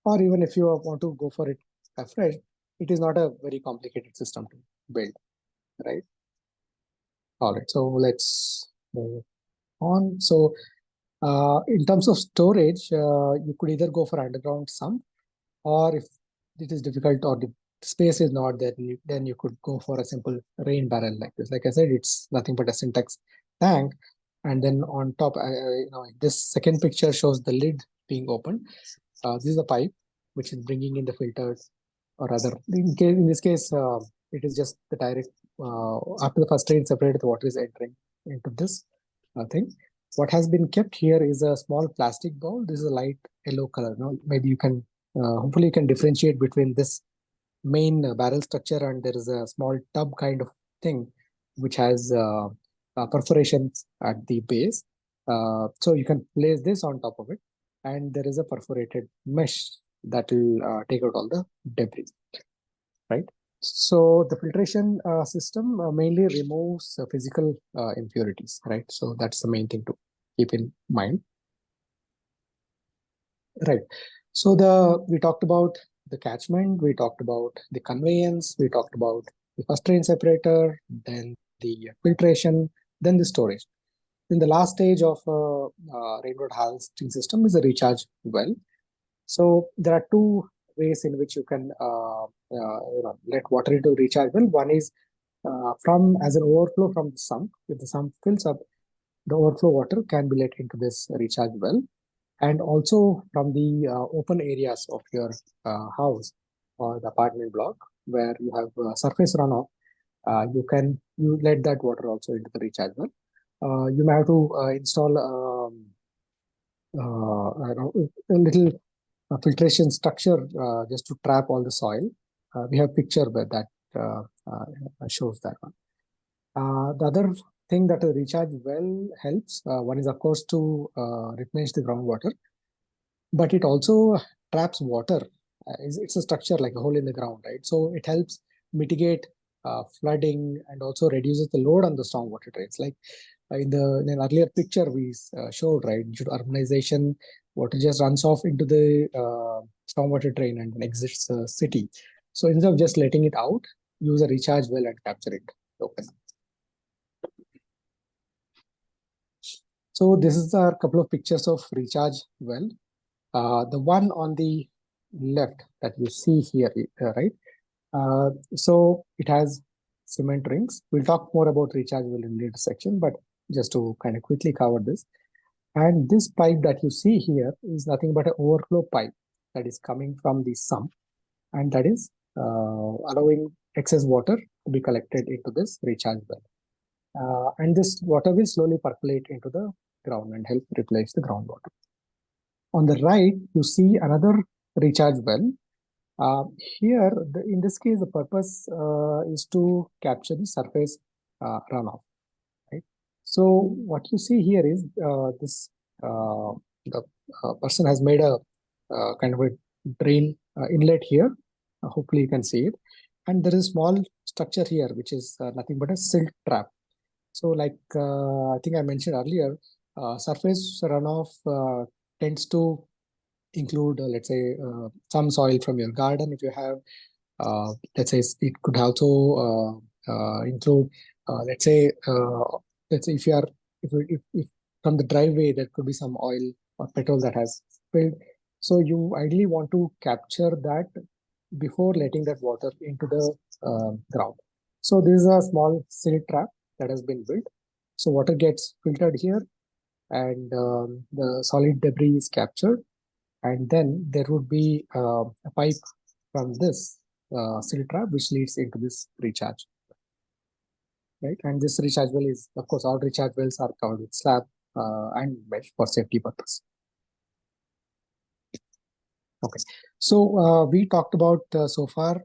Or even if you want to go for it afresh, it is not a very complicated system to build, right? All right, so let's move on. So in terms of storage, you could either go for underground sump, or if it is difficult or the space is not there, then you could go for a simple rain barrel like this. Like I said, it's nothing but a syntax tank. And then on top, this second picture shows the lid being opened. This is a pipe which is bringing in the filters, or rather, in this case, it is just the direct, after the first drain separated, the water is entering into this thing. What has been kept here is a small plastic bowl. This is a light yellow color. Now, maybe you can, hopefully you can differentiate between this main barrel structure and there is a small tub kind of thing which has perforations at the base. So you can place this on top of it, and there is a perforated mesh that will take out all the debris, right? So the filtration system mainly removes physical impurities, right? So that's the main thing to keep in mind, right? So we talked about the catchment, we talked about the conveyance, we talked about the first drain separator, then the filtration, then the storage. Then the last stage of rainwater harvesting system is the recharge well. So there are two ways in which you can let water into recharge well. One is from as an overflow from the sump. If the sump fills up, the overflow water can be let into this recharge well, and also from the open areas of your house or the apartment block where you have surface runoff. You let that water also into the recharge well. You may have to install a little filtration structure just to trap all the soil. We have picture where that shows that one. The other thing that a recharge well helps, one is of course to replenish the groundwater, but it also traps water. It's a structure like a hole in the ground, right? So it helps mitigate flooding and also reduces the load on the stormwater drains. Like in an earlier picture we showed, right, due to urbanization, water just runs off into the stormwater drain and exits the city. So instead of just letting it out, use a recharge well and capture it locally. So this is a couple of pictures of recharge well. The one on the left that you see here, right? So it has cement rings. We'll talk more about recharge well in later section, but just to kind of quickly cover this. And this pipe that you see here is nothing but an overflow pipe that is coming from the sump, and that is allowing excess water to be collected into this recharge well. And this water will slowly percolate into the ground and help replace the groundwater. On the right, you see another recharge well. Here, in this case, the purpose is to capture the surface runoff. Right. So what you see here is the person has made a kind of a drain inlet here. Hopefully you can see it, and there is a small structure here which is nothing but a silt trap. So like I think I mentioned earlier, surface runoff tends to include let's say some soil from your garden if you have. Let's say it could also include let's say if you are if from the driveway there could be some oil or petrol that has spilled. So you ideally want to capture that before letting that water into the ground. So this is a small silt trap that has been built. So water gets filtered here, and the solid debris is captured, and then there would be a pipe from this silt trap which leads into this recharge, right? And this recharge well is, of course, all recharge wells are covered with slab and mesh for safety purpose. Okay, so we talked about so far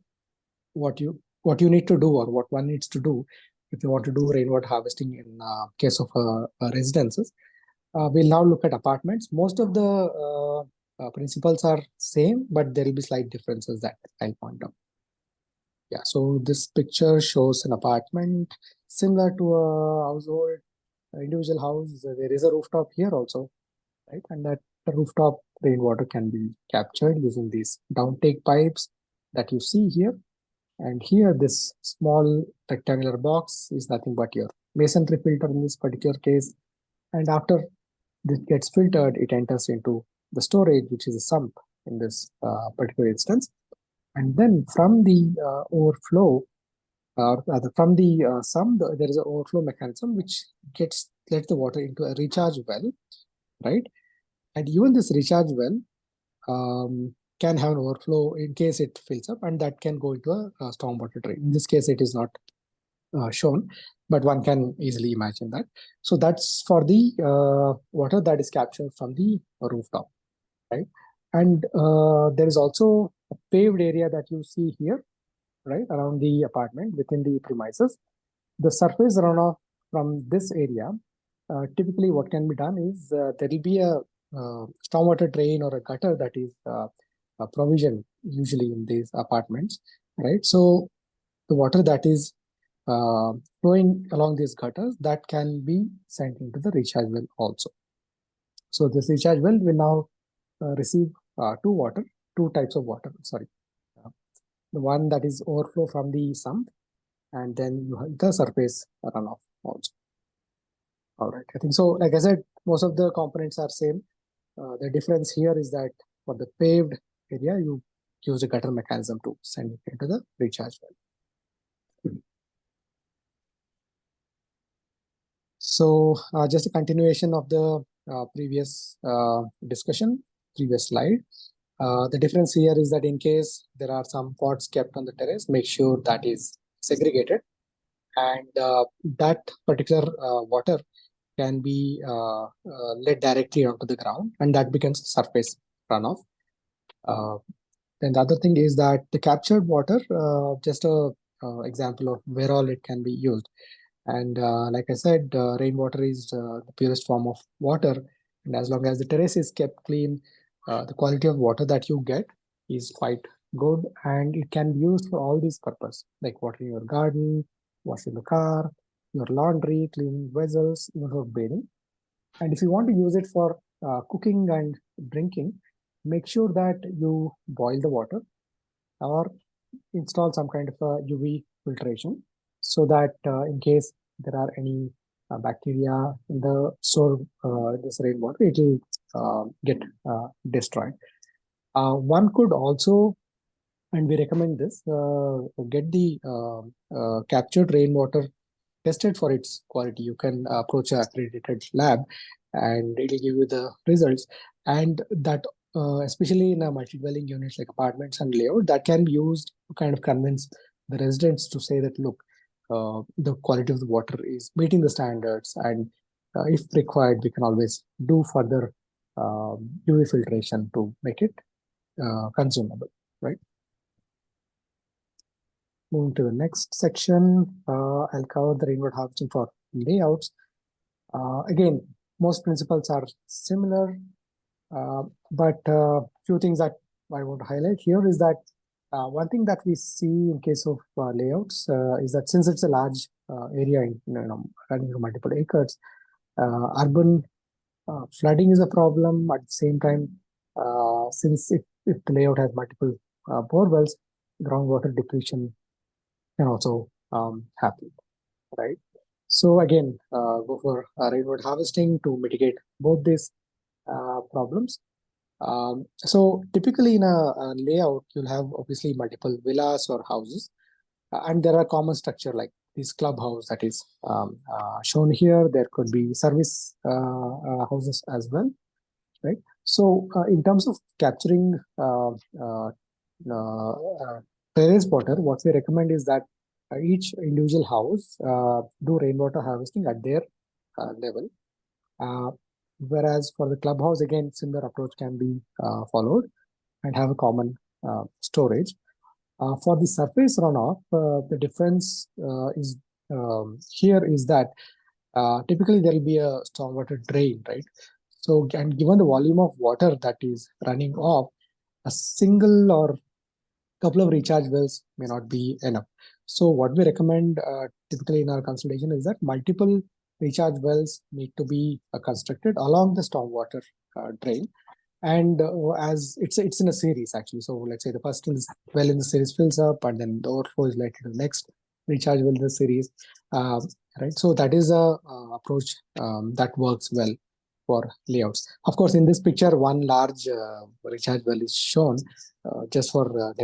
what you need to do or what one needs to do if you want to do rainwater harvesting in case of residences. We'll now look at apartments. Most of the principles are same, but there will be slight differences that I'll point out. Yeah, so this picture shows an apartment similar to a household, individual house. There is a rooftop here also, right? And that the rooftop rainwater can be captured using these downtake pipes that you see here. And here, this small rectangular box is nothing but your masonry filter in this particular case. And after this gets filtered, it enters into the storage, which is a sump in this particular instance. And then from the overflow, from the sump, there is an overflow mechanism which lets the water into a recharge well, right? And even this recharge well can have an overflow in case it fills up, and that can go into a stormwater drain. In this case, it is not shown, but one can easily imagine that. So that's for the water that is captured from the rooftop, right? And there is also a paved area that you see here, right, around the apartment within the premises. The surface runoff from this area typically what can be done is there will be a stormwater drain or a gutter that is provisioned usually in these apartments, right? So the water that is flowing along these gutters, that can be sent into the recharge well also. So this recharge well will now receive two types of water, sorry. The one that is overflow from the sump, and then you have the surface runoff also. All right, I think so. Like I said, most of the components are same. The difference here is that for the paved area, you use a gutter mechanism to send it into the recharge well. So just a continuation of the previous discussion, previous slide. The difference here is that in case there are some pots kept on the terrace, make sure that is segregated, and that particular water can be led directly onto the ground, and that becomes surface runoff. Then the other thing is that the captured water, just a example of where all it can be used. And like I said, rainwater is the purest form of water, and as long as the terrace is kept clean, the quality of water that you get is quite good, and it can be used for all these purposes, like watering your garden, washing the car, your laundry, cleaning vessels, even for bathing. And if you want to use it for cooking and drinking, make sure that you boil the water or install some kind of a UV filtration, so that in case there are any bacteria in the soil, this rainwater, it will get destroyed. One could also, and we recommend this, get the captured rainwater tested for its quality. You can approach an accredited lab and it will give you the results. And that, especially in a multi-dwelling units like apartments and layout, that can be used to kind of convince the residents to say that, look, the quality of the water is meeting the standards, and if required, we can always do further UV filtration to make it consumable, right? Moving to the next section, I'll cover the rainwater harvesting for layouts. Again, most principles are similar, but few things that I want to highlight here is that one thing that we see in case of layouts is that since it's a large area, running to multiple acres, urban flooding is a problem. At the same time, since if the layout has multiple bore wells, groundwater depletion can also happen, right? So again, go for rainwater harvesting to mitigate both these problems. So typically in a layout, you'll have obviously multiple villas or houses, and there are common structure like this clubhouse that is shown here. There could be service houses as well, right? So in terms of capturing terrace water, what we recommend is that each individual house do rainwater harvesting at their level. Whereas for the clubhouse, again, similar approach can be followed and have a common storage. For the surface runoff, the difference is here is that typically there will be a stormwater drain, right? So, and given the volume of water that is running off, a single or couple of recharge wells may not be enough. So what we recommend typically in our consultation is that multiple recharge wells need to be constructed along the stormwater drain. And as it's in a series actually. So let's say the first well in the series fills up, and then the overflow is likely to the next recharge well in the series, right? So that is a approach that works well for layouts. Of course, in this picture, one large recharge well is shown just for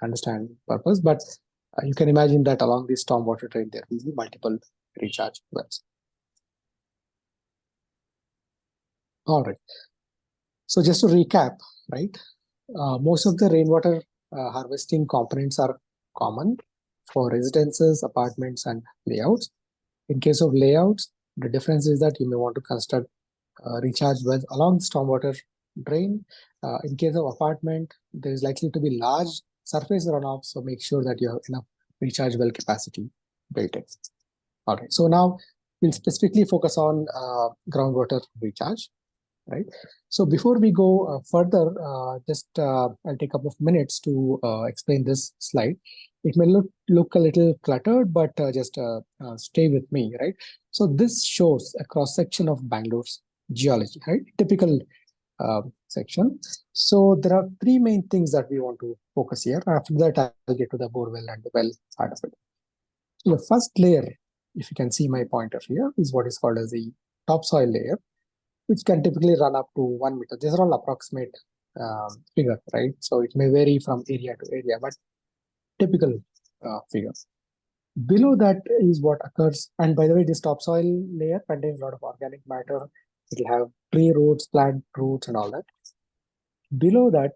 understand purpose, but you can imagine that along this stormwater drain there will be multiple recharge wells. All right. So just to recap, right? Most of the rainwater harvesting components are common for residences, apartments, and layouts. In case of layouts, the difference is that you may want to construct recharge wells along the stormwater drain. In case of apartment, there is likely to be large surface runoff, so make sure that you have enough recharge well capacity built in. All right, so now we'll specifically focus on groundwater recharge, right? So before we go further, I'll take a couple of minutes to explain this slide. It may look a little cluttered, but just stay with me, right? So this shows a cross section of Bangalore's geology, right? Typical section. So there are three main things that we want to focus here. After that, I'll get to the borewell and the well part of it. So the first layer, if you can see my pointer here, is what is called as the topsoil layer, which can typically run up to 1 meter. These are all approximate figure, right? So it may vary from area to area, but typical figure. Below that is what occurs, and by the way, this topsoil layer contains a lot of organic matter. It will have tree roots, plant roots, and all that. Below that,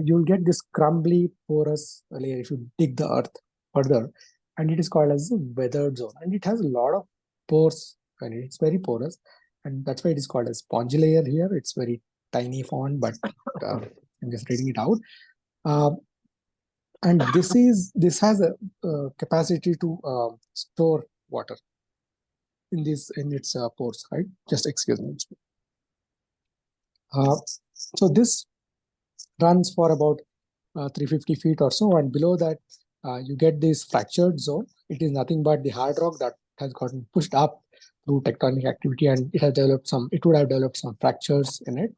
you'll get this crumbly, porous layer if you dig the earth further, and it is called as the weathered zone, and it has a lot of pores, and it's very porous, and that's why it is called a spongy layer here. It's very tiny font, but I'm just reading it out. And this has a capacity to store water in its pores, right? Just excuse me. So this runs for about 350 feet or so, and below that you get this fractured zone. It is nothing but the hard rock that has gotten pushed up through tectonic activity, and it would have developed some fractures in it.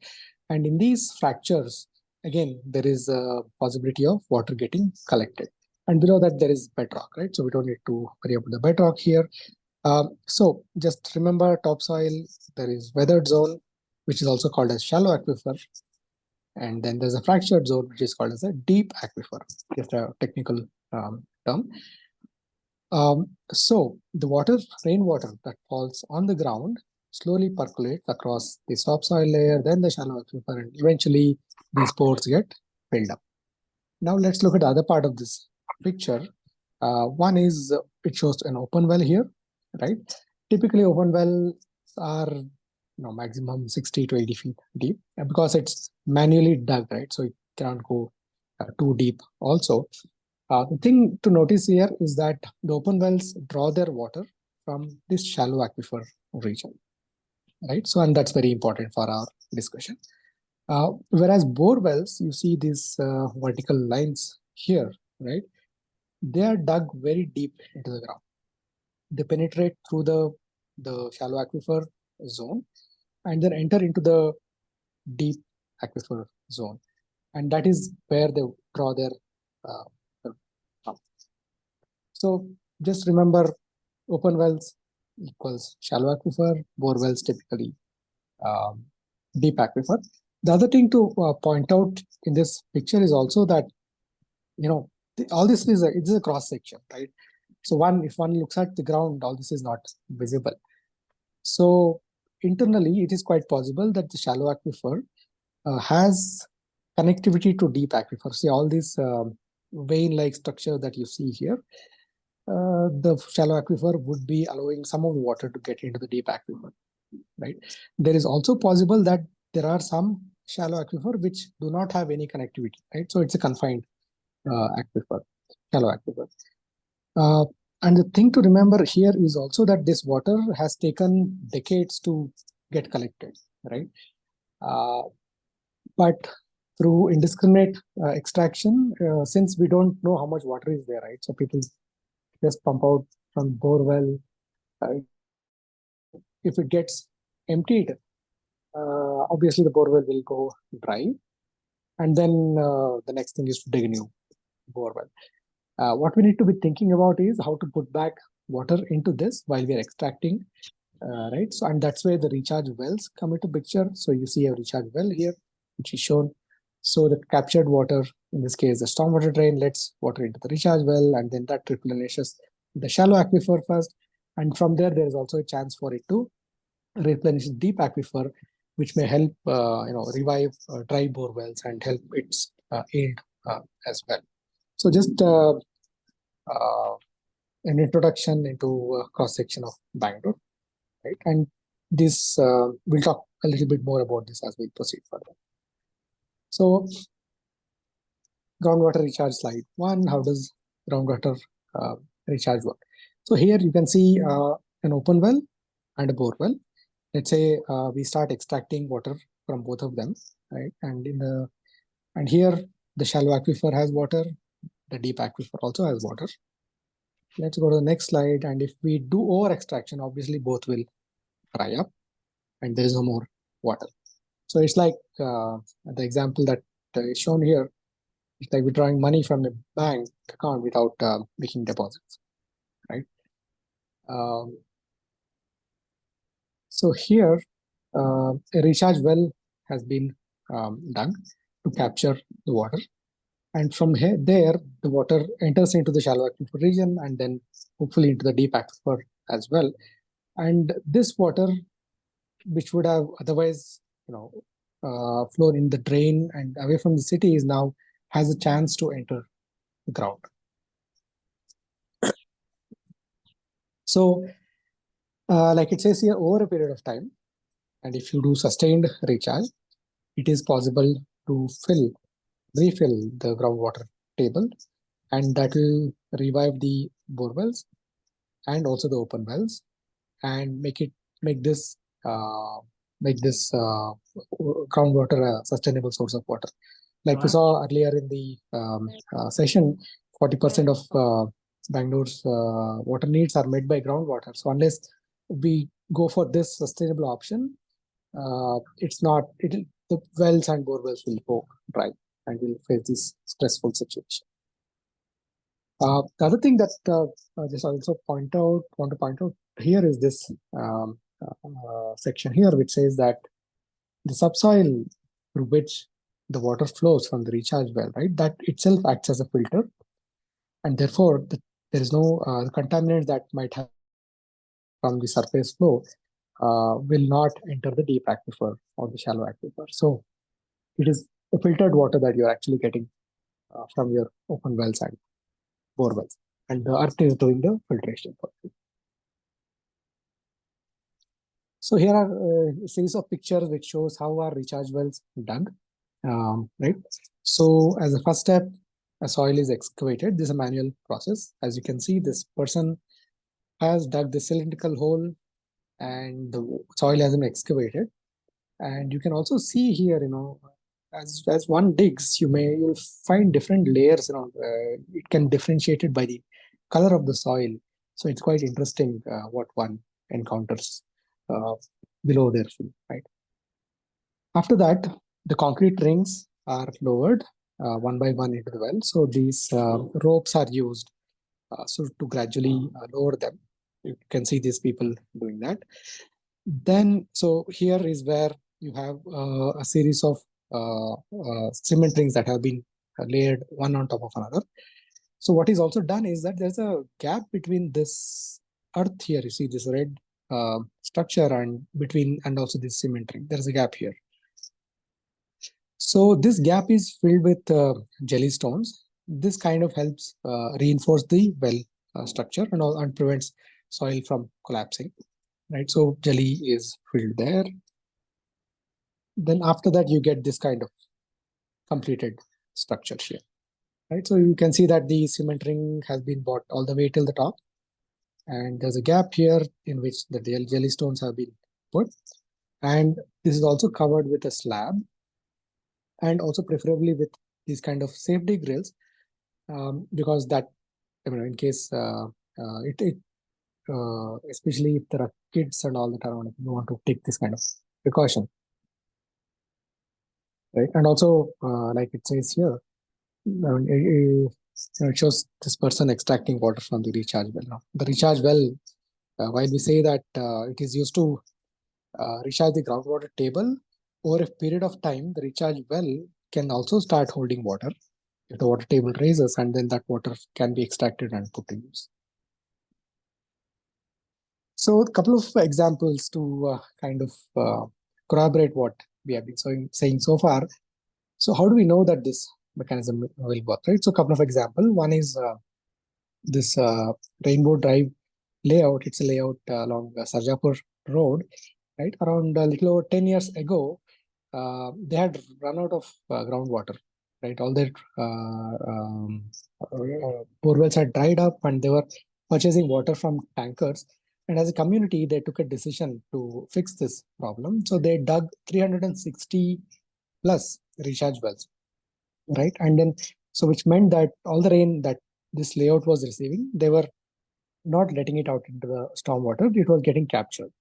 And in these fractures, again, there is a possibility of water getting collected. And below that, there is bedrock, right? So we don't need to worry about the bedrock here. So just remember, topsoil, there is weathered zone, which is also called as shallow aquifer. And then there's a fractured zone, which is called as a deep aquifer, just a technical term. So the rainwater that falls on the ground slowly percolates across the topsoil layer, then the shallow aquifer, and eventually these pores get filled up. Now let's look at the other part of this picture. One is it shows an open well here, right? Typically, open wells are maximum 60 to 80 feet deep, because it's manually dug, right? So it cannot go too deep also. The thing to notice here is that the open wells draw their water from this shallow aquifer region, right? So, and that's very important for our discussion. Whereas bore wells, you see these vertical lines here, right? They are dug very deep into the ground. They penetrate through the shallow aquifer zone and then enter into the deep aquifer zone. And that is where they draw their So just remember, open wells equals shallow aquifer, bore wells typically deep aquifer. The other thing to point out in this picture is also that, all this is it's a cross section, right? So if one looks at the ground, all this is not visible. So internally, it is quite possible that the shallow aquifer has connectivity to deep aquifer. See all these vein-like structure that you see here. The shallow aquifer would be allowing some of the water to get into the deep aquifer, right? There is also possible that there are some shallow aquifer which do not have any connectivity, right? So it's a confined aquifer, shallow aquifer. And the thing to remember here is also that this water has taken decades to get collected, right? But through indiscriminate extraction, since we don't know how much water is there, right? So people just pump out from bore well. If it gets emptied, obviously the bore well will go dry. And then the next thing is to dig a new bore well. What we need to be thinking about is how to put back water into this while we are extracting, right? So, and that's where the recharge wells come into picture. So you see a recharge well here, which is shown. So the captured water, in this case, the stormwater drain lets water into the recharge well, and then that replenishes the shallow aquifer first. And from there is also a chance for it to replenish the deep aquifer, which may help, revive dry bore wells and help its yield as well. So just an introduction into cross-section of Bangalore, right? And this, we'll talk a little bit more about this as we proceed further. So groundwater recharge slide 1, how does groundwater recharge work? So here you can see an open well and a bore well. Let's say we start extracting water from both of them, right? And here the shallow aquifer has water, the deep aquifer also has water. Let's go to the next slide. And if we do over extraction, obviously both will dry up and there is no more water. So it's like the example that is shown here. It's like withdrawing money from a bank account without making deposits, right? So here, a recharge well has been done to capture the water. And from here, there, the water enters into the shallow aquifer region and then hopefully into the deep aquifer as well. And this water, which would have otherwise, flown in the drain and away from the city, is now has a chance to enter the ground. So, like it says here, over a period of time, and if you do sustained recharge, it is possible to refill the groundwater table, and that will revive the bore wells and also the open wells, and make this groundwater a sustainable source of water. Like we saw earlier in the session, 40% of Bangalore's water needs are met by groundwater. So unless we go for this sustainable option, the wells and bore wells will go dry and will face this stressful situation. The other thing that I just also want to point out here is this section here, which says that the subsoil through which the water flows from the recharge well, right, that itself acts as a filter, and therefore there is no contaminants that might have from the surface flow will not enter the deep aquifer or the shallow aquifer. So it is the filtered water that you're actually getting from your open wells and bore wells, and the earth is doing the filtration for you. So here are a series of pictures which shows how our recharge wells dug, right? So as a first step, a soil is excavated. This is a manual process. As you can see, this person has dug the cylindrical hole and the soil has been excavated. And you can also see here, as one digs, you'll find different layers. It can differentiate it by the color of the soil. So it's quite interesting what one encounters below their feet, right? After that, the concrete rings are lowered one by one into the well. So these ropes are used so to gradually lower them. You can see these people doing that. Then, so here is where you have a series of cement rings that have been layered one on top of another. So what is also done is that there's a gap between this earth here. You see this red structure and also this cement ring. There's a gap here. So this gap is filled with jelly stones. This kind of helps reinforce the well structure and prevents soil from collapsing. Right, so jelly is filled there. Then after that, you get this kind of completed structure here. Right, so you can see that the cement ring has been brought all the way till the top, and there's a gap here in which the jelly stones have been put, and this is also covered with a slab, and also preferably with these kind of safety grills, because that, in case especially if there are kids and all that around, you want to take this kind of precaution, right? And also, like it says here, it shows this person extracting water from the recharge well. Now, the recharge well, while we say that it is used to recharge the groundwater table, over a period of time, the recharge well can also start holding water if the water table raises, and then that water can be extracted and put to use. So a couple of examples to kind of corroborate what we have been saying so far. So how do we know that this mechanism will work, right? So a couple of examples. One is this Rainbow Drive layout. It's a layout along Sarjapur Road, right? Around a little over 10 years ago, they had run out of groundwater, right? All their bore wells had dried up and they were purchasing water from tankers. And as a community, they took a decision to fix this problem. So they dug 360 plus recharge wells, right? And then, so which meant that all the rain that this layout was receiving, they were not letting it out into the stormwater. It was getting captured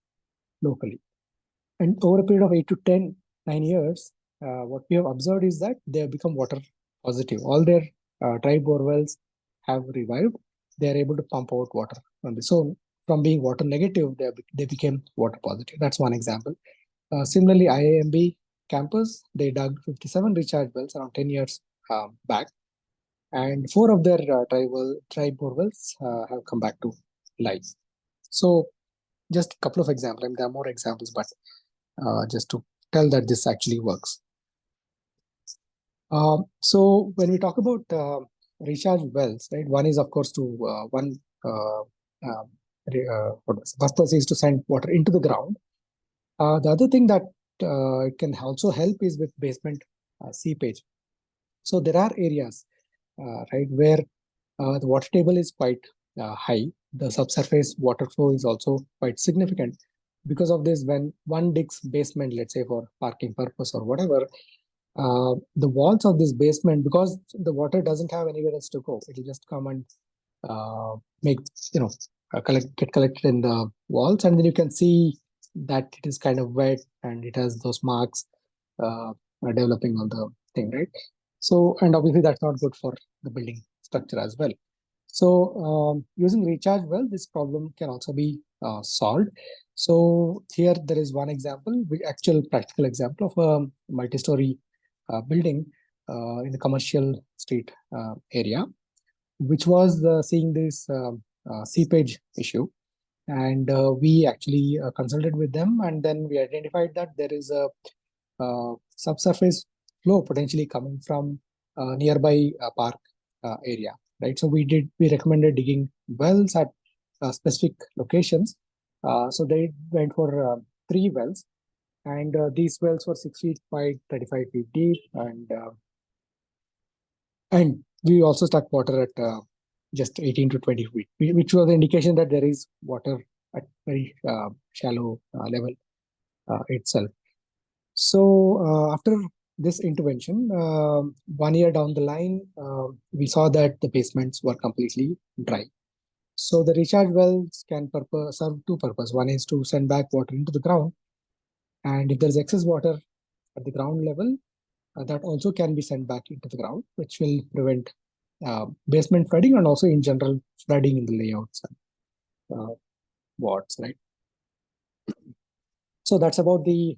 locally. And over a period of 8 to 10, 9 years, what we have observed is that they have become water positive. All their dry bore wells have revived. They are able to pump out water from this. So from being water negative, they became water positive. That's one example. Similarly, IIMB campus, they dug 57 recharge wells around 10 years back. And 4 of their dry bore wells have come back to life. So just a couple of examples. I mean, there are more examples, but just to tell that this actually works. So when we talk about recharge wells, right, one is of course to purpose is to send water into the ground. The other thing that it can also help is with basement seepage. So there are areas, right, where the water table is quite high. The subsurface water flow is also quite significant. Because of this, when one digs basement, let's say for parking purpose or whatever, the walls of this basement, because the water doesn't have anywhere else to go, it will just come and make, get collected in the walls, and then you can see that it is kind of wet and it has those marks developing on the thing, right? So, and obviously that's not good for the building structure as well. So using recharge well, this problem can also be solved. So here there is one example, actual practical example of a multi-story building in the commercial street area, which was seeing this seepage issue. And we actually consulted with them, and then we identified that there is a subsurface flow potentially coming from nearby park area, right? So we recommended digging wells at specific locations. So they went for 3 wells, and these wells were 6 feet wide, 35 feet deep, and we also stuck water at just 18 to 20 feet, which was the indication that there is water at very shallow level itself. So after this intervention, 1 year down the line, we saw that the basements were completely dry. So the recharge wells can serve 2 purposes. One is to send back water into the ground, and if there is excess water at the ground level, that also can be sent back into the ground, which will prevent basement flooding and also in general flooding in the layouts and wards, right? So that's about the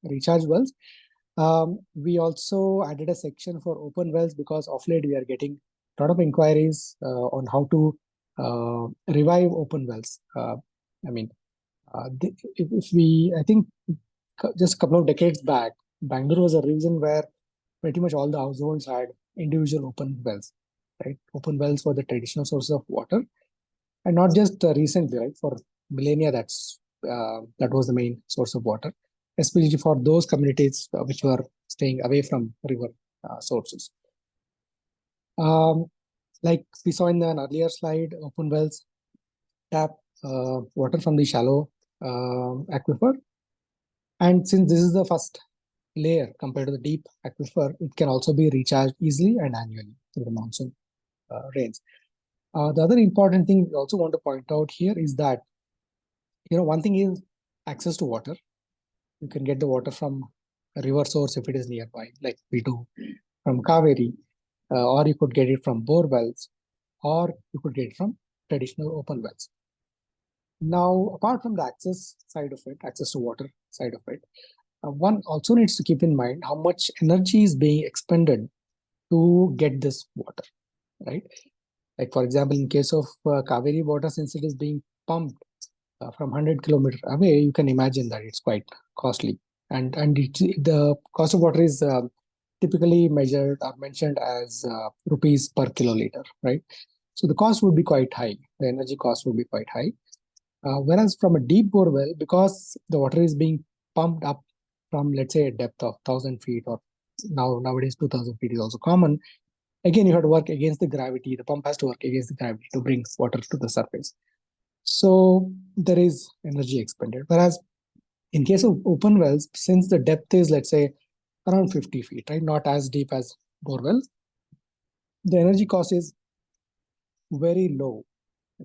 recharge wells. We also added a section for open wells because of late we are getting a lot of inquiries on how to revive open wells. I think just a couple of decades back, Bangalore was a region where pretty much all the households had individual open wells, right? Open wells were the traditional source of water, and not just recently, right? For millennia, that was the main source of water, especially for those communities which were staying away from river sources. Like we saw in an earlier slide, open wells tap water from the shallow aquifer. And since this is the first layer compared to the deep aquifer, it can also be recharged easily and annually through the monsoon rains. The other important thing we also want to point out here is that, one thing is access to water. You can get the water from a river source if it is nearby, like we do from Kaveri, or you could get it from bore wells, or you could get it from traditional open wells. Now, apart from the access side of it, access to water side of it, one also needs to keep in mind how much energy is being expended to get this water, right? Like for example, in case of Kaveri water, since it is being pumped from 100 kilometers away, you can imagine that it's quite costly. And the cost of water is typically measured or mentioned as rupees per kiloliter, right? So the cost would be quite high. The energy cost would be quite high. Whereas from a deep bore well, because the water is being pumped up from, let's say, a depth of 1,000 feet, or nowadays 2,000 feet is also common. Again, you have to work against the gravity. The pump has to work against the gravity to bring water to the surface. So there is energy expended. Whereas in case of open wells, since the depth is, let's say, around 50 feet, right, not as deep as borewell, the energy cost is very low,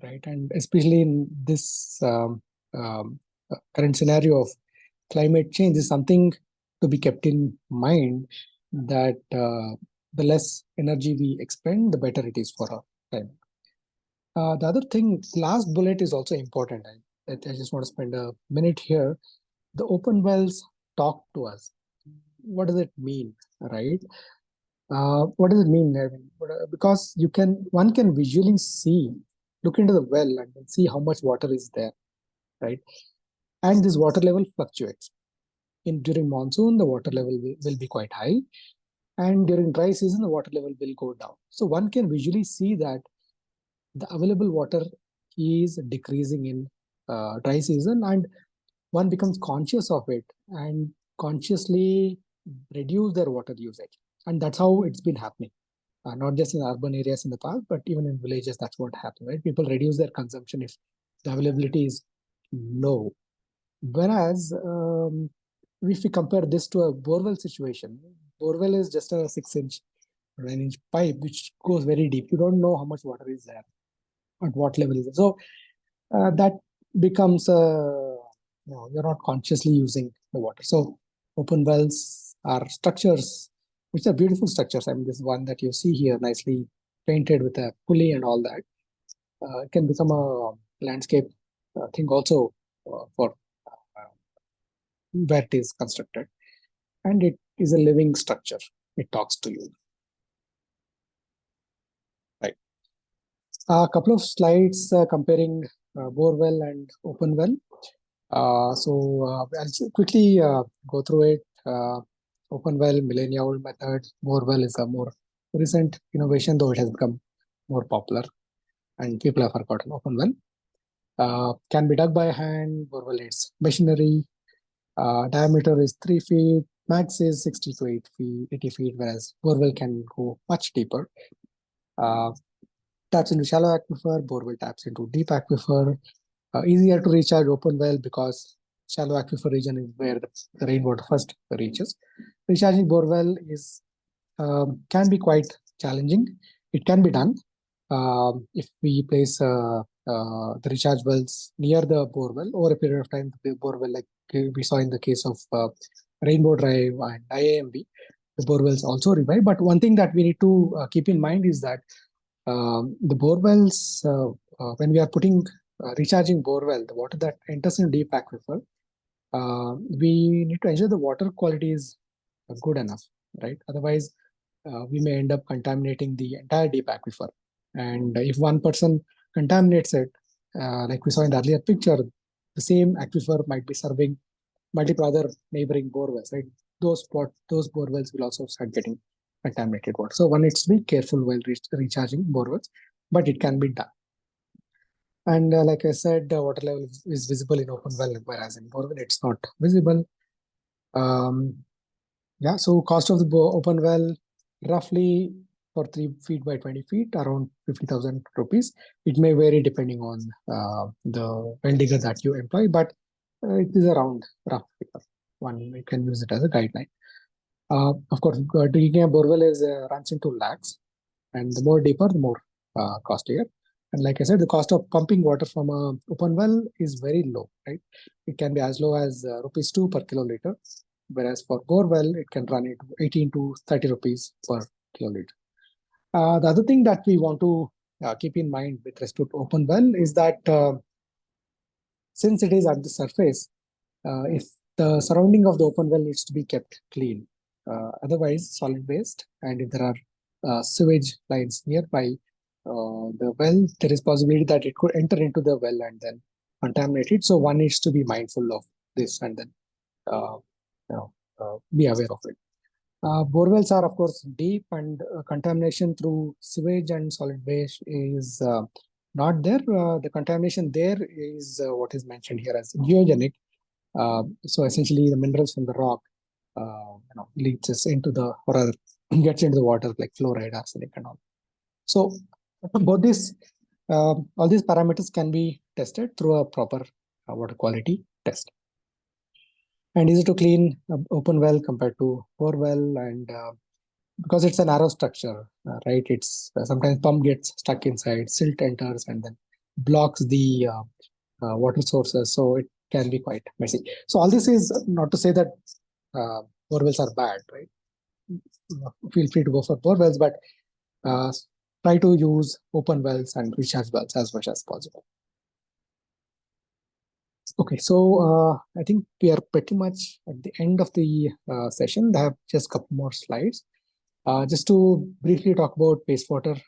right? And especially in this current scenario of climate change is something to be kept in mind, that the less energy we expend, the better it is for our climate. The other thing, last bullet is also important. I just want to spend a minute here. The open wells talk to us. What does it mean, right? What does it mean? I mean, because one can visually see, look into the well and see how much water is there, right? And this water level fluctuates. During monsoon, the water level will be quite high, and during dry season, the water level will go down. So one can visually see that the available water is decreasing in dry season, and one becomes conscious of it and consciously reduce their water usage. And that's how it's been happening. Not just in urban areas in the past, but even in villages, that's what happens, right? People reduce their consumption if the availability is low. Whereas, if we compare this to a borewell situation, borewell is just a 6-inch, 9-inch pipe which goes very deep. You don't know how much water is there, at what level is it. So that becomes you're not consciously using the water. So open wells are structures which are beautiful structures. I mean, this one that you see here, nicely painted with a pulley and all that, it can become a landscape thing also for where it is constructed, and it is a living structure. It talks to you, right? A couple of slides comparing borewell and open well. I'll just quickly go through it. Open well, millennia-old method. Borewell is a more recent innovation, though it has become more popular, and people have forgotten open well. Can be dug by hand. Borewell is machinery. Diameter is 3 feet. Max is 60 to 80 feet, whereas borewell can go much deeper. Taps into shallow aquifer. Borewell taps into deep aquifer. Easier to recharge open well because shallow aquifer region is where the rainwater first reaches. Recharging borewell is can be quite challenging. It can be done if we place the recharge wells near the borewell over a period of time. The borewell, like we saw in the case of Rainbow Drive and IAMB, the borewells also revive. But one thing that we need to keep in mind is that the borewells, when we are putting recharging borewell, the water that enters in deep aquifer, we need to ensure the water quality is good enough, right? Otherwise, we may end up contaminating the entire deep aquifer. And if one person contaminates it, like we saw in the earlier picture, the same aquifer might be serving multiple other neighboring borewells, right? Those borewells will also start getting contaminated water. So one needs to be careful while recharging borewells, but it can be done. And like I said, the water level is visible in open well, whereas in borewell it's not visible. Yeah, so cost of the open well, roughly for 3 feet by 20 feet, around 50,000 rupees. It may vary depending on the well digger that you employ, but it is around rough figure. One can use it as a guideline. Of course, digging a borewell is runs into lakhs, and the more deeper, the more costlier. And like I said, the cost of pumping water from a open well is very low, right? It can be as low as rupees 2 per kiloliter, whereas for bore well, it can run into 18 to 30 rupees per kiloliter. The other thing that we want to keep in mind with respect to open well is that since it is at the surface, if the surrounding of the open well needs to be kept clean. Otherwise, solid waste, and if there are sewage lines nearby the well, there is possibility that it could enter into the well and then contaminate it. So one needs to be mindful of this and then be aware of it. Borewells are, of course, deep, and contamination through sewage and solid waste is not there. The contamination there is what is mentioned here as geogenic. So essentially, the minerals from the rock, leads us into the, or rather, gets into the water like fluoride, arsenic, and all. So both these, all these parameters can be tested through a proper water quality test. And easy to clean open well compared to bore well, and because it's a narrow structure, right? It's sometimes pump gets stuck inside, silt enters, and then blocks the water sources. So it can be quite messy. So all this is not to say that bore wells are bad, right? Feel free to go for bore wells, but try to use open wells and recharge wells as much as possible. Okay, so I think we are pretty much at the end of the session. I have just a couple more slides. Just to briefly talk about wastewater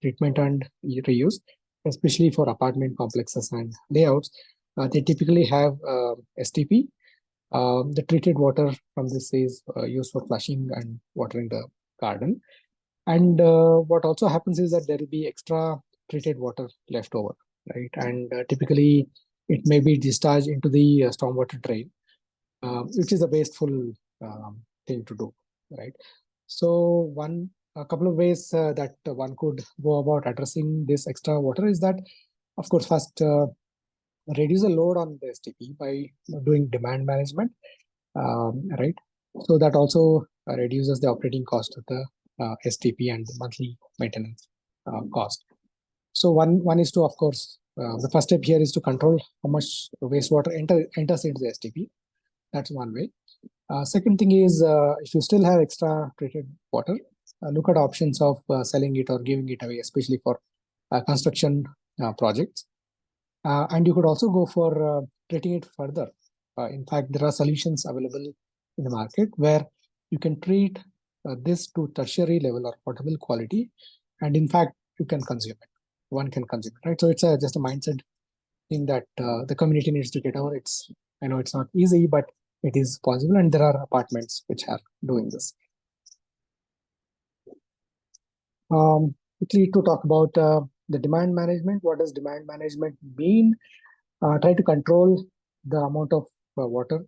treatment and reuse, especially for apartment complexes and layouts. They typically have STP. The treated water from this is used for flushing and watering the garden. And what also happens is that there will be extra treated water left over, right? And typically it may be discharged into the stormwater drain, which is a wasteful thing to do, right? So a couple of ways that one could go about addressing this extra water is that, of course, first reduce the load on the STP by doing demand management, right? So that also reduces the operating cost of the STP and the monthly maintenance cost. So one is to, of course, the first step here is to control how much wastewater enters into the STP. That's one way. Second thing is, if you still have extra treated water, look at options of selling it or giving it away, especially for construction projects. And you could also go for treating it further. In fact, there are solutions available in the market where you can treat this to tertiary level or potable quality, and in fact, you can consume it. One can consume it, right? So it's just a mindset thing that the community needs to get over. I know it's not easy, but it is possible, and there are apartments which are doing this. Quickly to talk about the demand management. What does demand management mean? Try to control the amount of water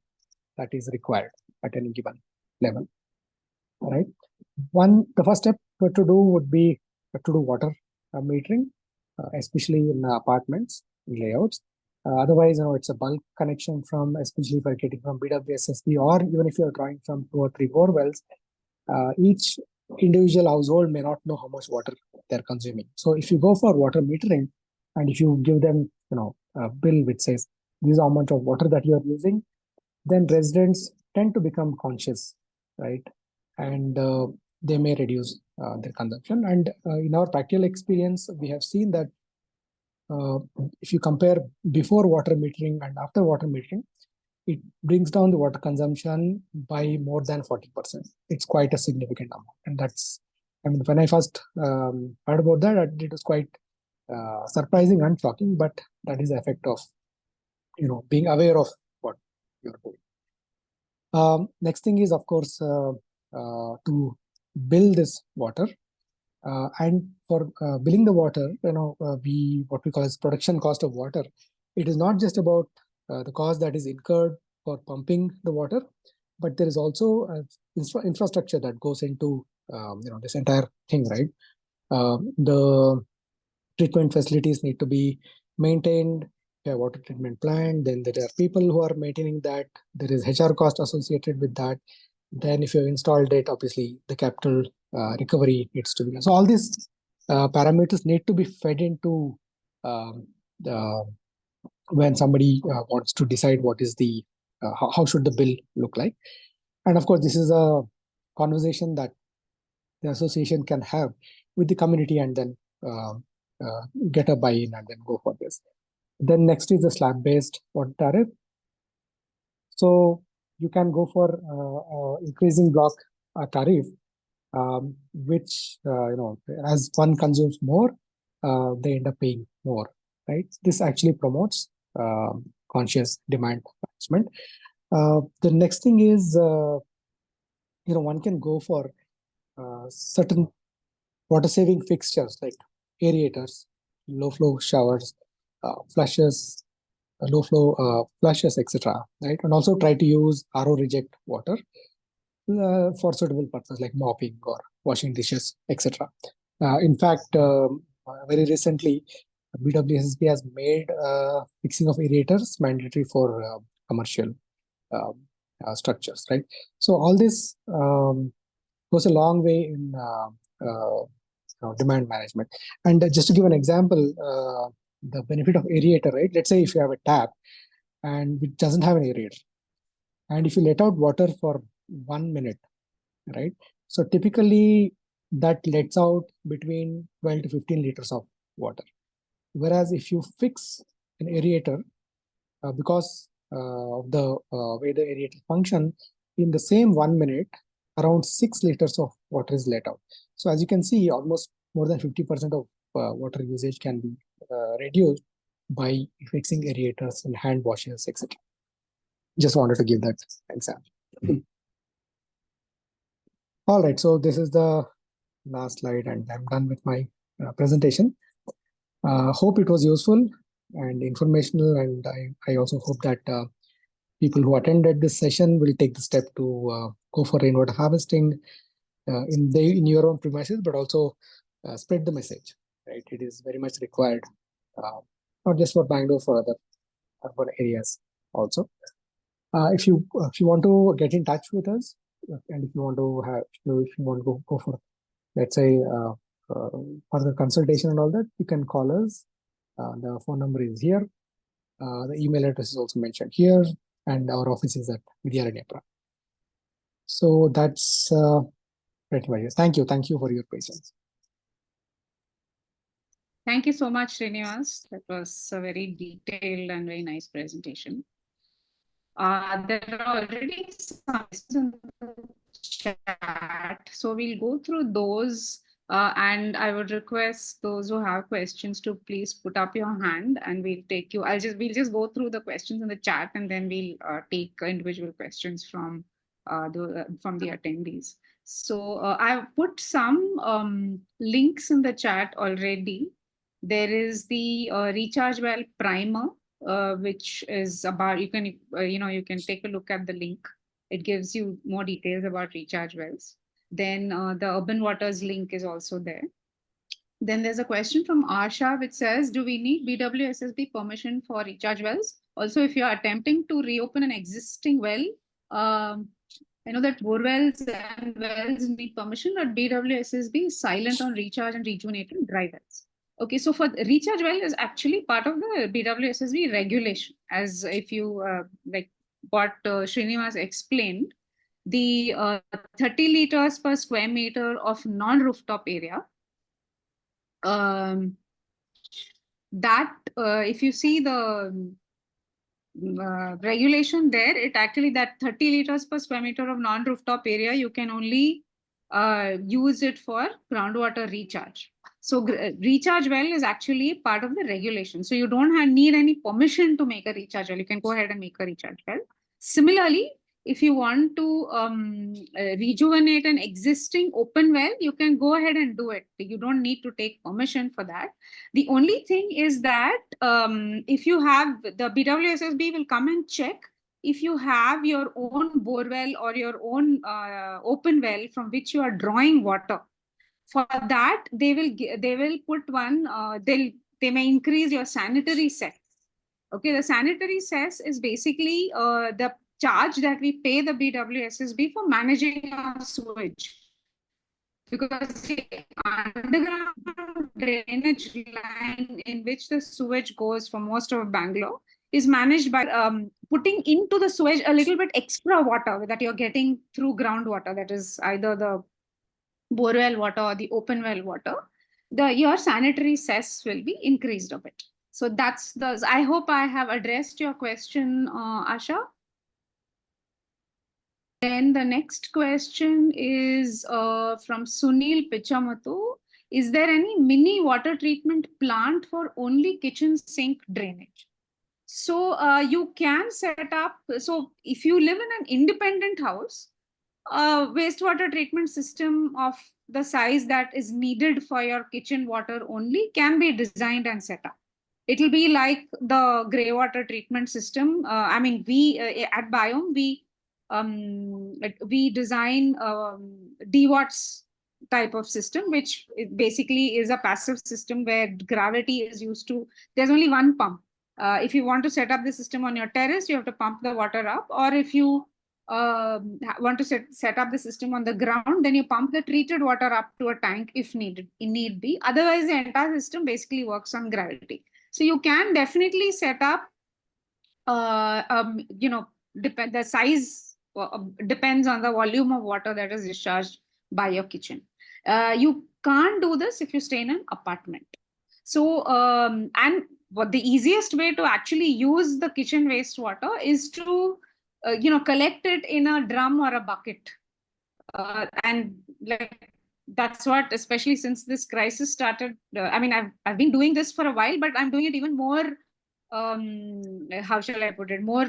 that is required at any given level. All right. The first step to do would be to do water metering, especially in apartments, layouts. Otherwise, it's a bulk connection from, especially if you're getting from BWSSB, or even if you're drawing from 2 or 3 bore wells, each individual household may not know how much water they're consuming. So if you go for water metering, and if you give them, a bill which says this is how much of water that you're using, then residents tend to become conscious, right? And they may reduce their consumption. And in our practical experience, we have seen that if you compare before water metering and after water metering, it brings down the water consumption by more than 40%. It's quite a significant amount. And that's, when I first heard about that, it was quite surprising and shocking, but that is the effect of, being aware of what you're doing. Next thing is, of course, to bill this water. And for billing the water, what we call as production cost of water, it is not just about the cost that is incurred for pumping the water, but there is also infrastructure that goes into this entire thing, right? The treatment facilities need to be maintained. You have water treatment plant, then there are people who are maintaining that. There is HR cost associated with that. Then if you have installed it, obviously the capital recovery needs to be. So all these parameters need to be fed into when somebody wants to decide what is the, how should the bill look like. And of course, this is a conversation that the association can have with the community, and then get a buy-in and then go for this. Then next is the slab-based water tariff. So you can go for increasing block tariff, which, as one consumes more, they end up paying more, right? This actually promotes conscious demand management. The next thing is, one can go for certain water saving fixtures like aerators, low flow showers, flushes, low flow flushes, etc. Right, and also try to use RO reject water for suitable purposes like mopping or washing dishes, etc. In fact, very recently, BWSSB has made fixing of aerators mandatory for commercial um, structures, right? So all this goes a long way in demand management. And just to give an example, the benefit of aerator, right? Let's say if you have a tap and it doesn't have an aerator, and if you let out water for 1 minute, right? So typically that lets out between 12 to 15 liters of water. Whereas if you fix an aerator, because of the way the aerator function, in the same 1 minute, around 6 liters of water is let out. So as you can see, almost more than 50% of water usage can be reduced by fixing aerators and hand washers, etc. Just wanted to give that example. All right, so this is the last slide and I'm done with my presentation. Hope it was useful and informational, and I also hope that people who attended this session will take the step to go for rainwater harvesting in your own premises, but also spread the message, right? It is very much required, not just for Bangalore, for other urban areas also. If you want to get in touch with us, and if you want to go for, let's say, further consultation and all that, you can call us. The phone number is here. The email address is also mentioned here, and our office is at Vidyaranyapura. So that's pretty much it. Thank you for your patience. Thank you so much, Srinivas. That was a very detailed and very nice presentation. There are already some questions in the chat, so we'll go through those. And I would request those who have questions to please put up your hand, and we'll take you. We'll just go through the questions in the chat, and then we'll take individual questions from the attendees. So I've put some links in the chat already. There is the recharge well primer, which is about, you can take a look at the link. It gives you more details about recharge wells. Then the urban waters link is also there. Then there's a question from Asha which says, do we need BWSSB permission for recharge wells? Also, if you're attempting to reopen an existing well, I know that bore wells and wells need permission, but BWSSB is silent on recharge and rejuvenating dry wells. Okay, so for recharge well is actually part of the BWSSB regulation, as if you like what Srinivas explained, the 30 liters per square meter of non-rooftop area. That if you see the regulation there, it actually, that 30 liters per square meter of non-rooftop area, you can only use it for groundwater recharge. So recharge well is actually part of the regulation. So you don't need any permission to make a recharge well. You can go ahead and make a recharge well. Similarly, if you want to rejuvenate an existing open well, you can go ahead and do it. You don't need to take permission for that. The only thing is that if you have, the BWSSB will come and check if you have your own bore well or your own open well from which you are drawing water. For that, they will put one, they may increase your sanitary cess. Okay, the sanitary cess is basically the charge that we pay the BWSSB for managing our sewage. Because the underground drainage line in which the sewage goes for most of Bangalore is managed by putting into the sewage a little bit extra water that you're getting through groundwater, that is either the borewell water or the open well water. Your sanitary cess will be increased a bit. So that's I hope I have addressed your question, Asha. Then the next question is from Sunil Pichamatu. Is there any mini water treatment plant for only kitchen sink drainage? So you can set up, so if you live in an independent house, a wastewater treatment system of the size that is needed for your kitchen water only can be designed and set up. It will be like the grey water treatment system. I mean, we at Biome, we design DWATS type of system, which basically is a passive system where gravity is used to, there's only one pump. If you want to set up the system on your terrace, you have to pump the water up, or if you want to set up the system on the ground, then you pump the treated water up to a tank if need be. Otherwise, the entire system basically works on gravity. So you can definitely set up, the size depends on the volume of water that is discharged by your kitchen. You can't do this if you stay in an apartment. So, and what the easiest way to actually use the kitchen wastewater is to, collect it in a drum or a bucket. And like, that's what, especially since this crisis started, I've been doing this for a while, but I'm doing it even more, how shall I put it, more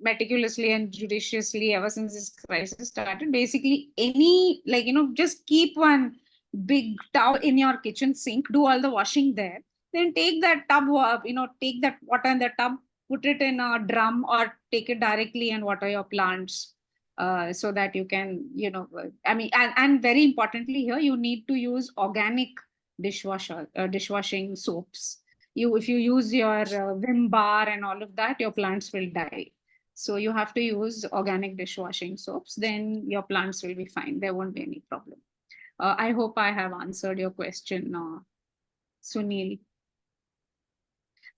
meticulously and judiciously ever since this crisis started. Basically, just keep one big towel in your kitchen sink, do all the washing there, then take that tub, take that water in the tub, put it in a drum, or take it directly and water your plants. So that you can, and very importantly here, you need to use organic dishwashing soaps. If you use your Vim bar and all of that, your plants will die. So you have to use organic dishwashing soaps, then your plants will be fine. There won't be any problem. I hope I have answered your question, Sunil.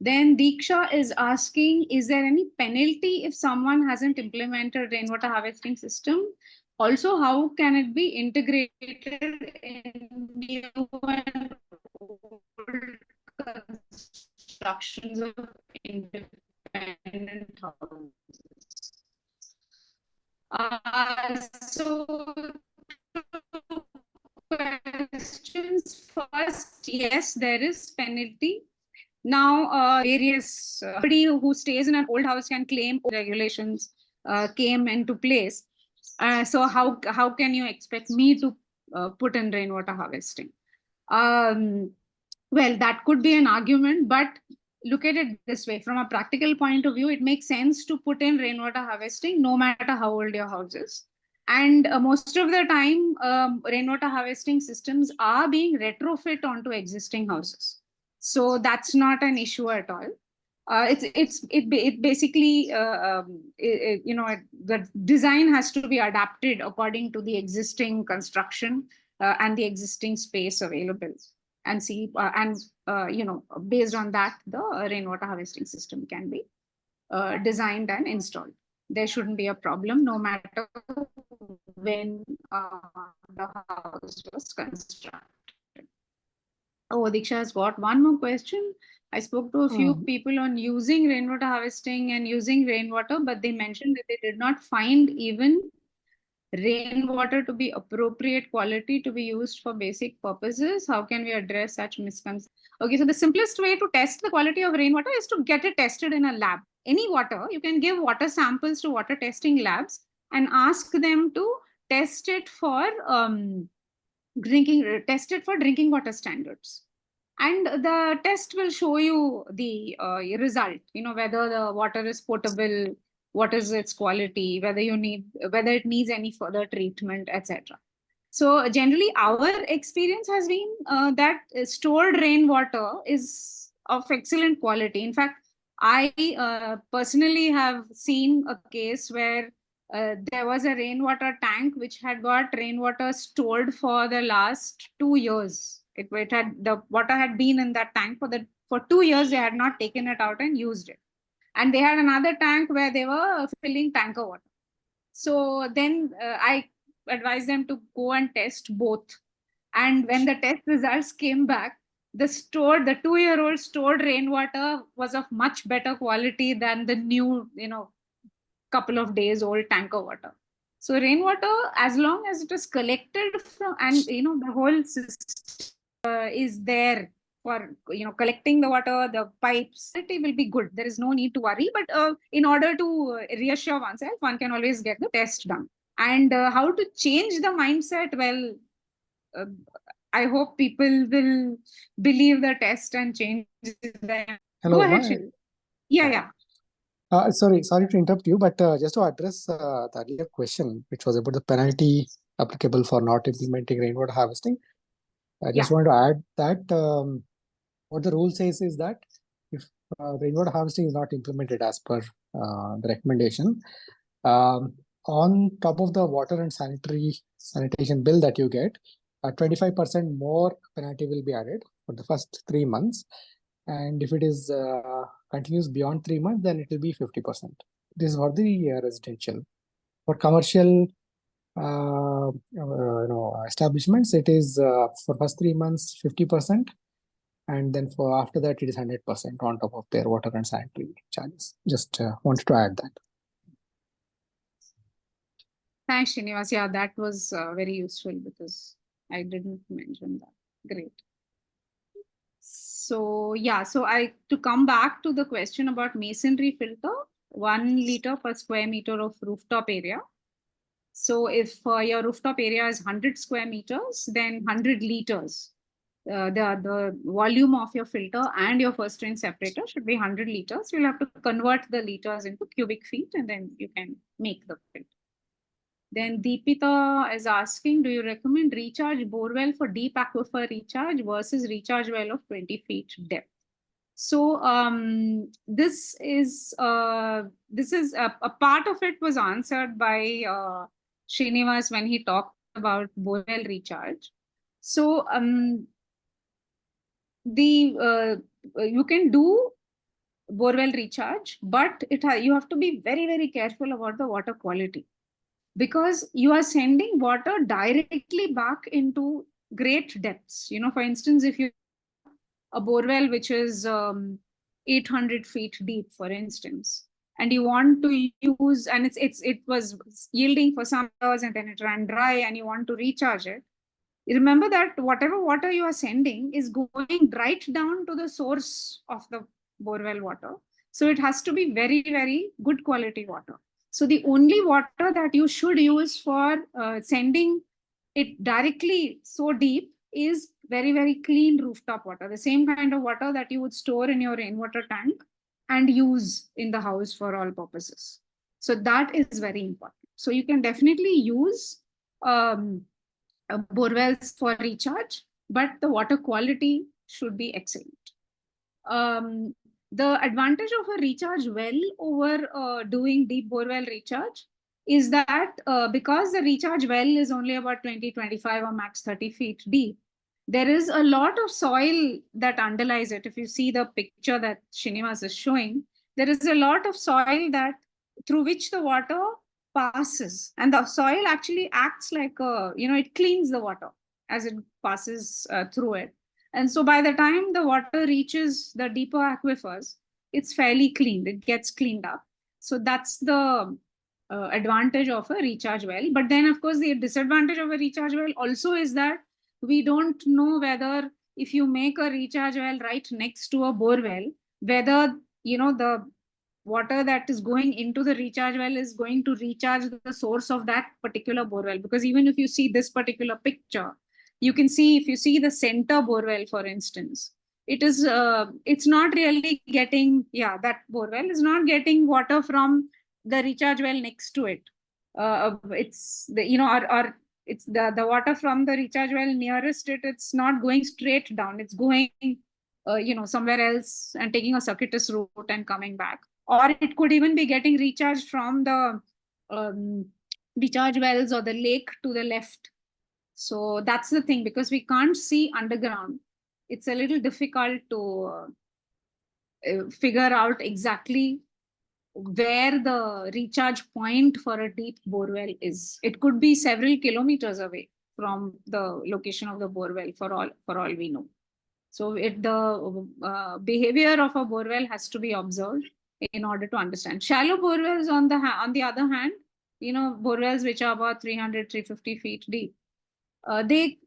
Then Diksha is asking, is there any penalty if someone hasn't implemented rainwater harvesting system? Also, how can it be integrated in new and old constructions of independent houses? So, questions first, yes, there is penalty. Now, various somebody who stays in an old house can claim regulations came into place. So how can you expect me to put in rainwater harvesting? Well, that could be an argument, but look at it this way. From a practical point of view, it makes sense to put in rainwater harvesting no matter how old your house is. And most of the time, rainwater harvesting systems are being retrofit onto existing houses. So that's not an issue at all. It basically, the design has to be adapted according to the existing construction and the existing space available, and see based on that, the rainwater harvesting system can be designed and installed. There shouldn't be a problem, no matter when the house was constructed. Oh, Diksha has got one more question. I spoke to a few people on using rainwater harvesting and using rainwater, but they mentioned that they did not find even rainwater to be appropriate quality to be used for basic purposes. How can we address such misconceptions? Okay, so the simplest way to test the quality of rainwater is to get it tested in a lab. Any water, you can give water samples to water testing labs and ask them to test it for drinking water standards. And the test will show you the result, whether the water is potable, what is its quality, whether it needs any further treatment, etc. So generally, our experience has been that stored rainwater is of excellent quality. In fact, I personally have seen a case where there was a rainwater tank which had got rainwater stored for the last 2 years. The water had been in that tank for 2 years. They had not taken it out and used it, and they had another tank where they were filling tanker water. So then I advised them to go and test both. And when the test results came back, the 2-year-old stored rainwater was of much better quality than the new, couple of days old tanker water. So rainwater, as long as it is collected from, and the whole system is there for collecting the water, the pipes, it will be good. There is no need to worry. But in order to reassure oneself, one can always get the test done. And how to change the mindset? Well, I hope people will believe the test and change them. Hello, Go ahead, Uma. Shiv. Yeah. Sorry to interrupt you, but just to address the earlier question, which was about the penalty applicable for not implementing rainwater harvesting. I just Yeah. want to add that what the rule says is that if rainwater harvesting is not implemented as per the recommendation, on top of the water and sanitation bill that you get, 25% more penalty will be added for the first 3 months. And if it is continues beyond 3 months, then it will be 50%. This is for the residential. For commercial establishments, it is for first 3 months 50%, and then for after that it is 100% on top of their water and sanitary charges. Just wanted to add that. Thanks, Srinivas. Yeah, that was very useful because I didn't mention that. Great. So yeah, so to come back to the question about masonry filter, 1 liter per square meter of rooftop area. So if your rooftop area is 100 square meters, then 100 liters. The volume of your filter and your first range separator should be 100 liters. You'll have to convert the liters into cubic feet, and then you can make the filter. Then Deepita is asking, do you recommend recharge borewell for deep aquifer recharge versus recharge well of 20 feet depth? So this is a part of it was answered by Srinivas when he talked about borewell recharge. So you can do borewell recharge, but you have to be very, very careful about the water quality, because you are sending water directly back into great depths. For instance, if you a borewell which is 800 feet deep, for instance, and you want to use, and it was yielding for some hours and then it ran dry, and you want to recharge it, remember that whatever water you are sending is going right down to the source of the borewell water. So it has to be very, very good quality water. So the only water that you should use for sending it directly so deep is very, very clean rooftop water, the same kind of water that you would store in your rainwater tank and use in the house for all purposes. So that is very important. So you can definitely use borewells for recharge, but the water quality should be excellent. The advantage of a recharge well over doing deep borewell recharge is that because the recharge well is only about 20-25 or max 30 feet deep, there is a lot of soil that underlies it. If you see the picture that Srinivas is showing, there is a lot of soil that through which the water passes, and the soil actually acts like it cleans the water as it passes through it. And so by the time the water reaches the deeper aquifers, it's fairly cleaned, it gets cleaned up. So that's the advantage of a recharge well. But then of course the disadvantage of a recharge well also is that we don't know whether if you make a recharge well right next to a bore well, whether the water that is going into the recharge well is going to recharge the source of that particular bore well. Because even if you see this particular picture, you can see, if you see the center bore well, for instance, it's not really getting, that bore well is not getting water from the recharge well next to it. It's the, or it's the water from the recharge well nearest it, it's not going straight down, it's going somewhere else and taking a circuitous route and coming back. Or it could even be getting recharged from the recharge wells or the lake to the left. So that's the thing, because we can't see underground, it's a little difficult to figure out exactly where the recharge point for a deep borewell is. It could be several kilometers away from the location of the borewell for all we know. So the behavior of a borewell has to be observed in order to understand. Shallow borewells, on the other hand, borewells which are about 300-350 feet deep,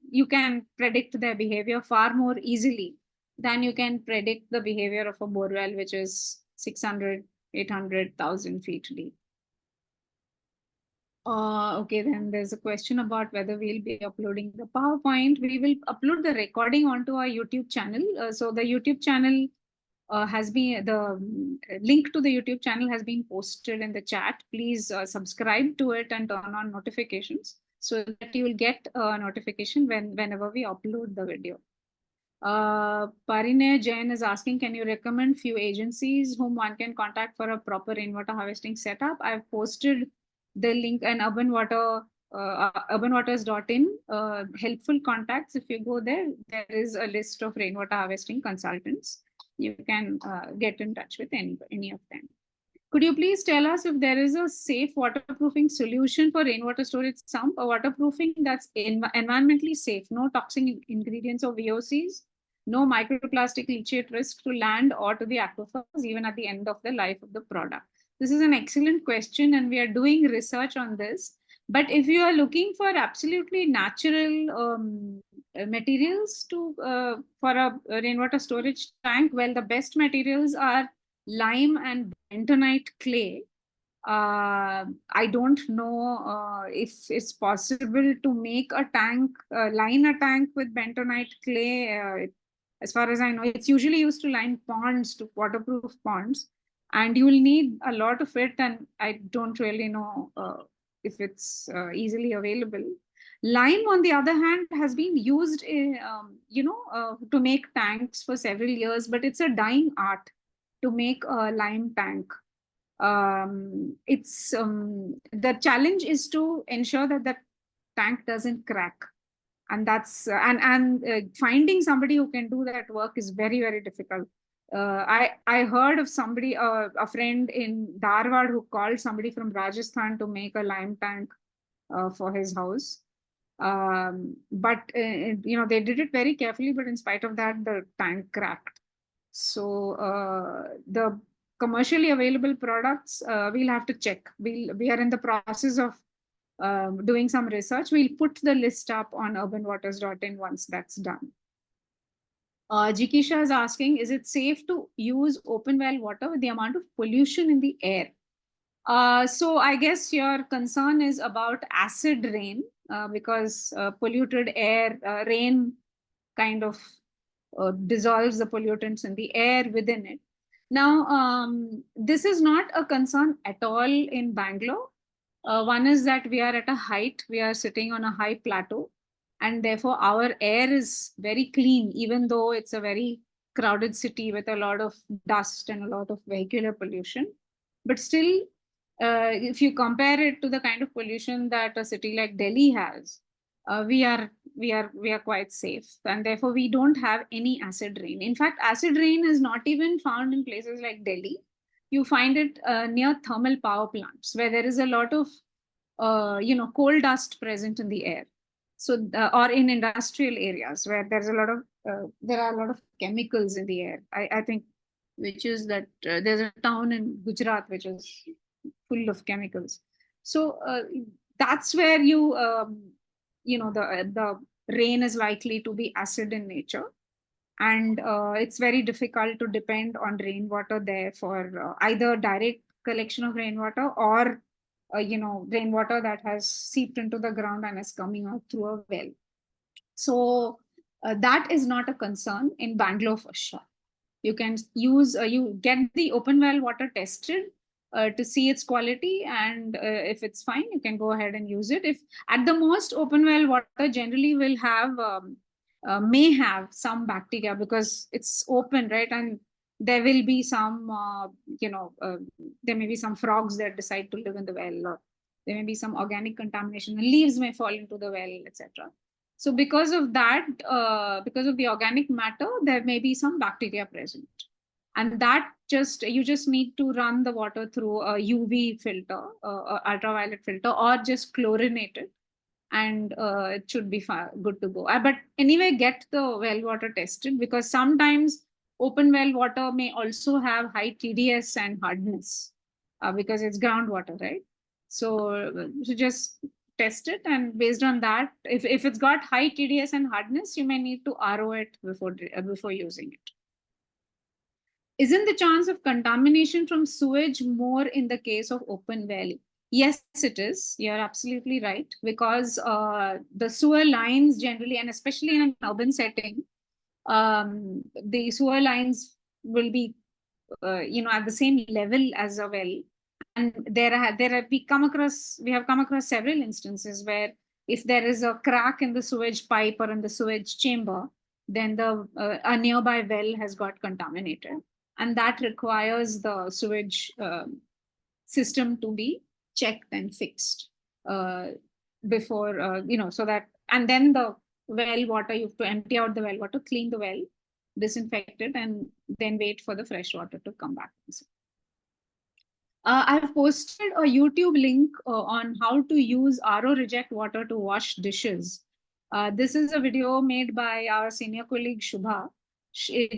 you can predict their behavior far more easily than you can predict the behavior of a borewell which is 600, 800, 1,000 feet deep. Okay, then there's a question about whether we'll be uploading the PowerPoint. We will upload the recording onto our YouTube channel. So the YouTube channel the link to the YouTube channel has been posted in the chat. Please subscribe to it and turn on notifications so that you will get a notification whenever we upload the video. Parinay Jain is asking, can you recommend few agencies whom one can contact for a proper rainwater harvesting setup? I've posted the link in urbanwaters.in, helpful contacts. If you go there, there is a list of rainwater harvesting consultants. You can get in touch with any of them. Could you please tell us if there is a safe waterproofing solution for rainwater storage sump, a waterproofing that's environmentally safe, no toxic ingredients or VOCs, no microplastic leachate risk to land or to the aquifers, even at the end of the life of the product? This is an excellent question, and we are doing research on this. But if you are looking for absolutely natural materials for a rainwater storage tank, well, the best materials are lime and bentonite clay. I don't know if it's possible to make a tank, line a tank with bentonite clay. As far as I know, it's usually used to line ponds, to waterproof ponds, and you will need a lot of it. And I don't really know if it's easily available. Lime, on the other hand, has been used in, to make tanks for several years, but it's a dying art to make a lime tank. It's the challenge is to ensure that the tank doesn't crack, and that's finding somebody who can do that work is very, very difficult. I heard of somebody, a friend in Dharwad, who called somebody from Rajasthan to make a lime tank for his house. But they did it very carefully, but in spite of that, the tank cracked. So the commercially available products, we'll have to check. We are in the process of doing some research. We'll put the list up on urbanwaters.in once that's done. Jikisha is asking, is it safe to use open well water with the amount of pollution in the air? So I guess your concern is about acid rain, because polluted air, rain kind of dissolves the pollutants in the air within it. Now, this is not a concern at all in Bangalore. One is that we are at a height, we are sitting on a high plateau, and therefore our air is very clean, even though it's a very crowded city with a lot of dust and a lot of vehicular pollution. But still, if you compare it to the kind of pollution that a city like Delhi has, we are quite safe, and therefore we don't have any acid rain. In fact, acid rain is not even found in places like Delhi. You find it near thermal power plants, where there is a lot of coal dust present in the air. So or in industrial areas where there are a lot of chemicals in the air. I think, which is that there's a town in Gujarat which is full of chemicals. So that's where the rain is likely to be acid in nature, and it's very difficult to depend on rainwater there for either direct collection of rainwater or rainwater that has seeped into the ground and is coming out through a well. So that is not a concern in Bangalore for sure. You can use you get the open well water tested to see its quality, and if it's fine, you can go ahead and use it. If at the most, open well water generally will have may have some bacteria because it's open, right? And there will be some there may be some frogs that decide to live in the well, or there may be some organic contamination, and leaves may fall into the well, etc. So because of that, because of the organic matter, there may be some bacteria present. And that you just need to run the water through a UV filter, ultraviolet filter, or just chlorinate it. And it should be good to go. But anyway, get the well water tested, because sometimes open well water may also have high TDS and hardness because it's groundwater, right? So just test it, and based on that, if it's got high TDS and hardness, you may need to RO it before using it. Isn't the chance of contamination from sewage more in the case of open well? Yes, it is. You're absolutely right, because the sewer lines generally, and especially in an urban setting, the sewer lines will be at the same level as a well. And we have come across several instances where if there is a crack in the sewage pipe or in the sewage chamber, then a nearby well has got contaminated, and that requires the sewage system to be checked and fixed before so that, and then the well water, you have to empty out the well water, clean the well, disinfect it, and then wait for the fresh water to come back. I've posted a YouTube link on how to use RO reject water to wash dishes. This is a video made by our senior colleague Shubha.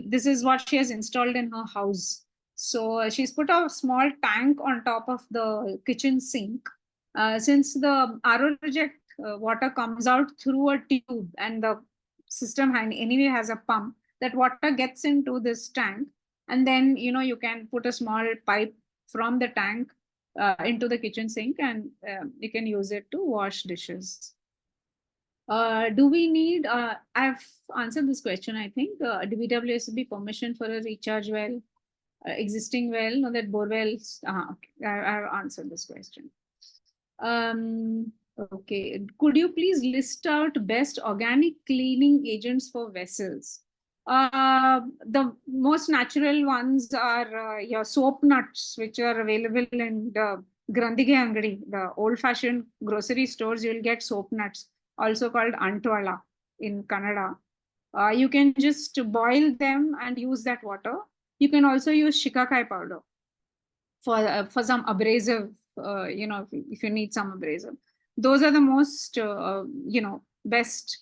This is what she has installed in her house. So she's put a small tank on top of the kitchen sink. Since the RO reject water comes out through a tube and the system anyway has a pump, that water gets into this tank, and then you can put a small pipe from the tank into the kitchen sink, and you can use it to wash dishes. Do we need, I've answered this question, I think, do BWSB permission for a recharge well, existing well, no, that bore wells, okay, I've answered this question. Okay, could you please list out best organic cleaning agents for vessels? The most natural ones are your soap nuts, which are available in the Grandige Angadi, the old-fashioned grocery stores. You'll get soap nuts, also called Antwala in Kannada. You can just boil them and use that water. You can also use shikakai powder for some abrasive, if you need some abrasive. Those are the most, best,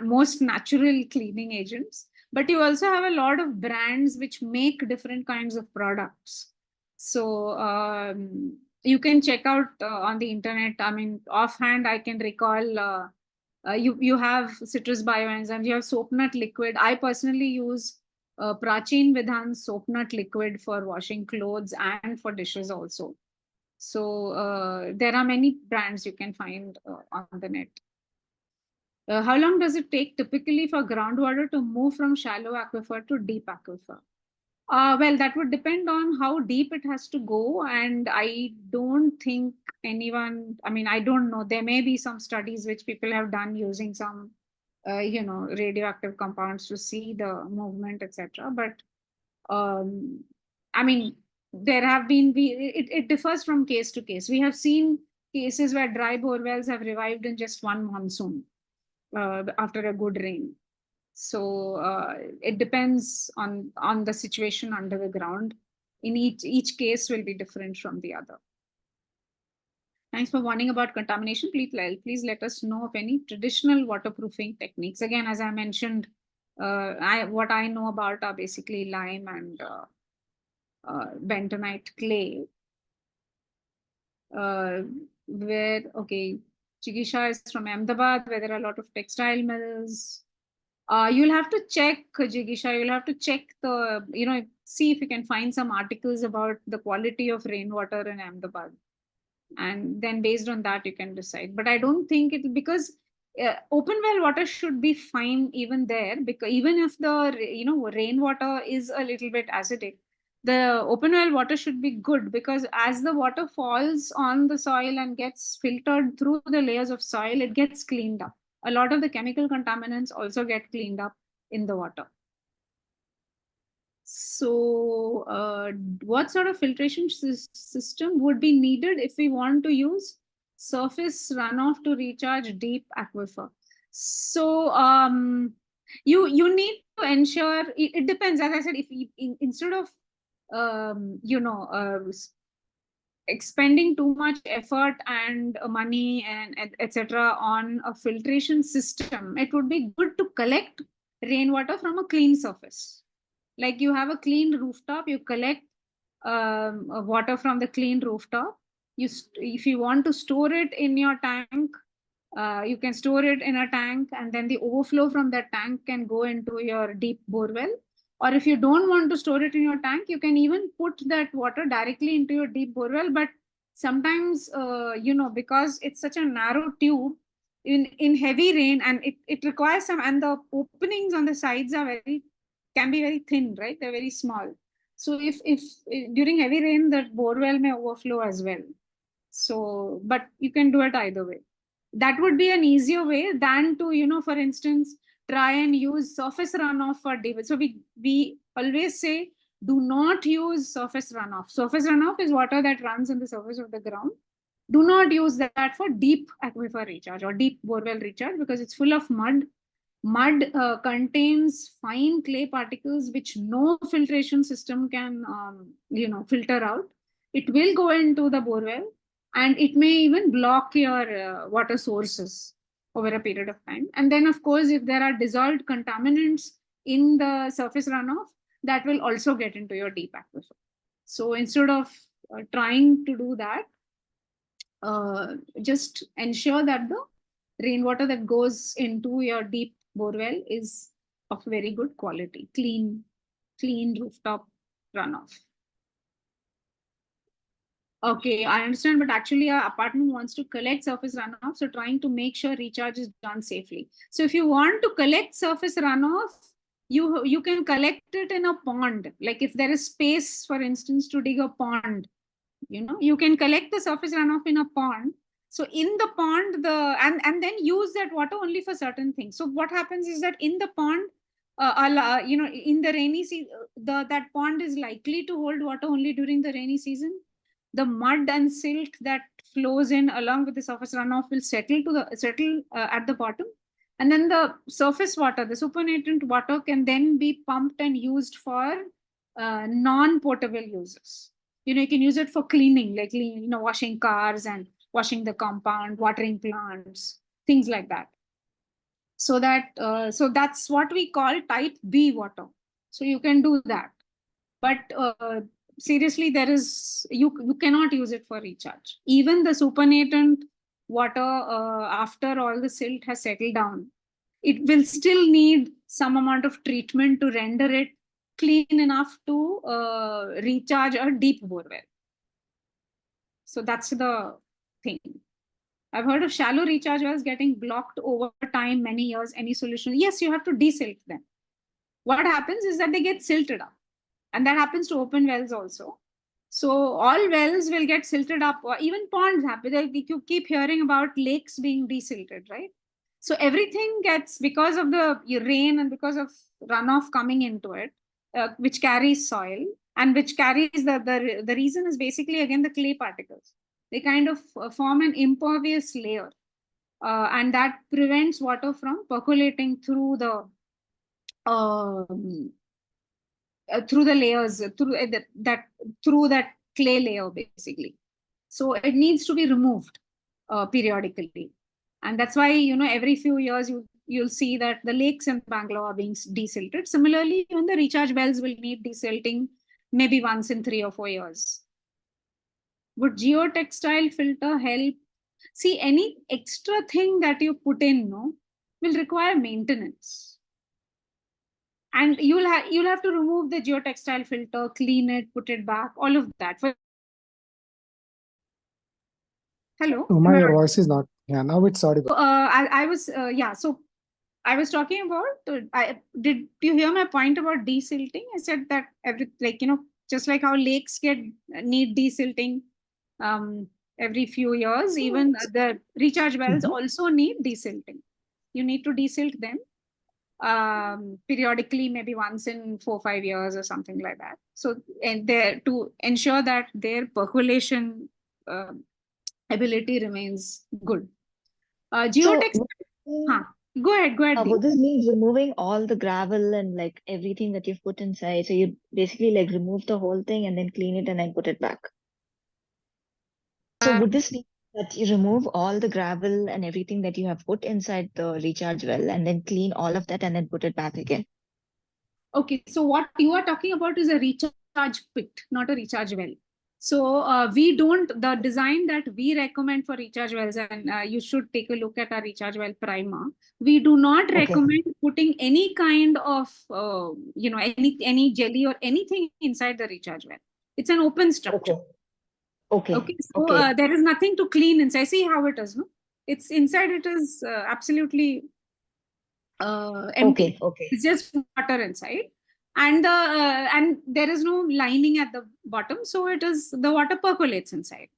most natural cleaning agents. But you also have a lot of brands which make different kinds of products. So you can check out on the internet. I mean, offhand, I can recall you have citrus bioenzymes, you have soap nut liquid. I personally use Prachin Vidhan soap nut liquid for washing clothes and for dishes also. So there are many brands you can find on the net. How long does it take typically for groundwater to move from shallow aquifer to deep aquifer? Well, that would depend on how deep it has to go. And I don't think anyone, I mean, I don't know. There may be some studies which people have done using some, radioactive compounds to see the movement, etc. But I mean, there have been, it differs from case to case. We have seen cases where dry bore wells have revived in just one monsoon after a good rain. So it depends on the situation under the ground. In each case will be different from the other. Thanks for warning about contamination. Please let us know of any traditional waterproofing techniques. Again, as I mentioned, what I know about are basically lime and bentonite clay. Okay, Chigisha is from Ahmedabad, where there are a lot of textile mills. You'll have to check, Jigisha, you'll have to check the, see if you can find some articles about the quality of rainwater in Ahmedabad. And then based on that, you can decide. But I don't think it, because open well water should be fine even there, because even if the, rainwater is a little bit acidic, the open well water should be good, because as the water falls on the soil and gets filtered through the layers of soil, it gets cleaned up. A lot of the chemical contaminants also get cleaned up in the water. So what sort of filtration system would be needed if we want to use surface runoff to recharge deep aquifer? So you need to ensure, it depends. As I said, if instead of expending too much effort and money and etc. on a filtration system, it would be good to collect rainwater from a clean surface. Like you have a clean rooftop, you collect water from the clean rooftop. If you want to store it in your tank, you can store it in a tank, and then the overflow from that tank can go into your deep bore well. Or if you don't want to store it in your tank, you can even put that water directly into your deep bore well. But sometimes, because it's such a narrow tube, in heavy rain, and it requires some, and the openings on the sides can be very thin, right? They're very small. So if during heavy rain, that bore well may overflow as well. So, but you can do it either way. That would be an easier way than to, for instance, try and use surface runoff for deep. So we always say, do not use surface runoff. Surface runoff is water that runs on the surface of the ground. Do not use that for deep aquifer recharge or deep borewell recharge, because it's full of mud. Mud contains fine clay particles which no filtration system can filter out. It will go into the borewell, and it may even block your water sources over a period of time. And then, of course, if there are dissolved contaminants in the surface runoff, that will also get into your deep aquifer. So instead of trying to do that, just ensure that the rainwater that goes into your deep borewell is of very good quality, clean rooftop runoff. Okay, I understand, but actually our apartment wants to collect surface runoff, so trying to make sure recharge is done safely. So if you want to collect surface runoff, you can collect it in a pond. Like if there is space, for instance, to dig a pond, you can collect the surface runoff in a pond. So in the pond, and then use that water only for certain things. So what happens is that in the pond, in the rainy season, that pond is likely to hold water only during the rainy season. The mud and silt that flows in along with the surface runoff will settle at the bottom, and then the surface water, the supernatant water, can then be pumped and used for non-potable uses. You can use it for cleaning, like washing cars and washing the compound, watering plants, things like that. So that's what we call type B water. So you can do that, but seriously, you cannot use it for recharge. Even the supernatant water, after all the silt has settled down, it will still need some amount of treatment to render it clean enough to recharge a deep borewell. So that's the thing. I've heard of shallow recharge wells getting blocked over time, many years. Any solution? Yes, you have to desilt them. What happens is that they get silted up, and that happens to open wells also. So all wells will get silted up, or even ponds happen. You keep hearing about lakes being desilted, right? So everything gets, because of the rain and because of runoff coming into it, which carries soil and which carries the reason is basically again the clay particles. They kind of form an impervious layer, and that prevents water from percolating through the layers, through that clay layer basically. So it needs to be removed periodically, and that's why every few years you'll see that the lakes in Bangalore are being desilted. Similarly, even the recharge wells will need desilting maybe once in 3 or 4 years. Would geotextile filter help? See, any extra thing that you put in will require maintenance, and you'll have to remove the geotextile filter, clean it, put it back, all of that. Hello? Uma, your voice is not. Yeah, now it's audible. I was so I was talking about, did you hear my point about desilting? I said that just like how lakes need desilting every few years, even the recharge wells also need desilting. You need to desilt them periodically, maybe once in 4 or 5 years or something like that. So, and to ensure that their percolation ability remains good. Geotextile. Go ahead. Would this mean removing all the gravel and like everything that you've put inside? So you basically like remove the whole thing and then clean it and then put it back. So would this mean that you remove all the gravel and everything that you have put inside the recharge well and then clean all of that and then put it back again? Okay, so what you are talking about is a recharge pit, not a recharge well. So the design that we recommend for recharge wells, and you should take a look at our recharge well primer. We do not recommend putting any kind of, any jelly or anything inside the recharge well. It's an open structure. Okay. So there is nothing to clean inside. See how it is, no? It's inside. It is absolutely empty. It's just water inside, and and there is no lining at the bottom, so the water percolates inside.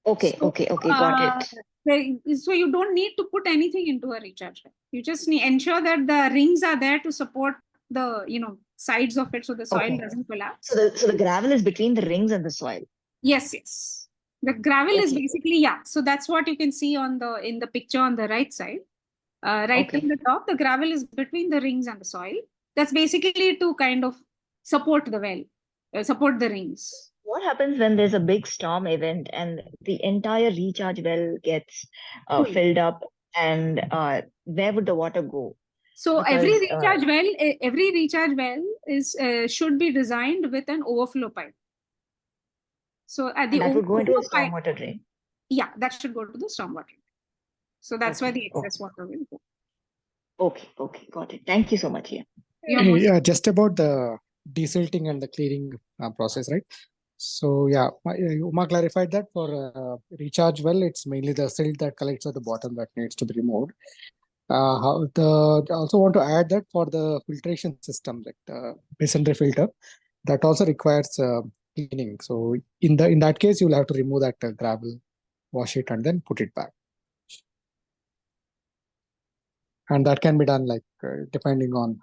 Okay, So, okay, got it. so you don't need to put anything into a recharge well. You just need ensure that the rings are there to support the sides of it so the soil Okay. doesn't collapse. So the gravel is between the rings and the soil. Yes, yes. The gravel is Okay. basically, yeah. So that's what you can see in the picture on the right side. Right Okay. in the top, the gravel is between the rings and the soil. That's basically to kind of support the well, support the rings. What happens when there's a big storm event and the entire recharge well gets Full. filled up, and where would the water go? So Because every recharge well is should be designed with an overflow pipe. So at the and that would go into a overflow pipe, stormwater drain. yeah, that should go to the stormwater. So that's where the Okay. excess water will go. Okay, got it. Thank you so much. Yeah. You're most Yeah, just about the desilting and the clearing process, right? So yeah, Uma clarified that for recharge well, it's mainly the silt that collects at the bottom that needs to be removed. I also want to add that for the filtration system, like the masonry filter, that also requires cleaning. So in that case, you'll have to remove that gravel, wash it, and then put it back. And that can be done like depending on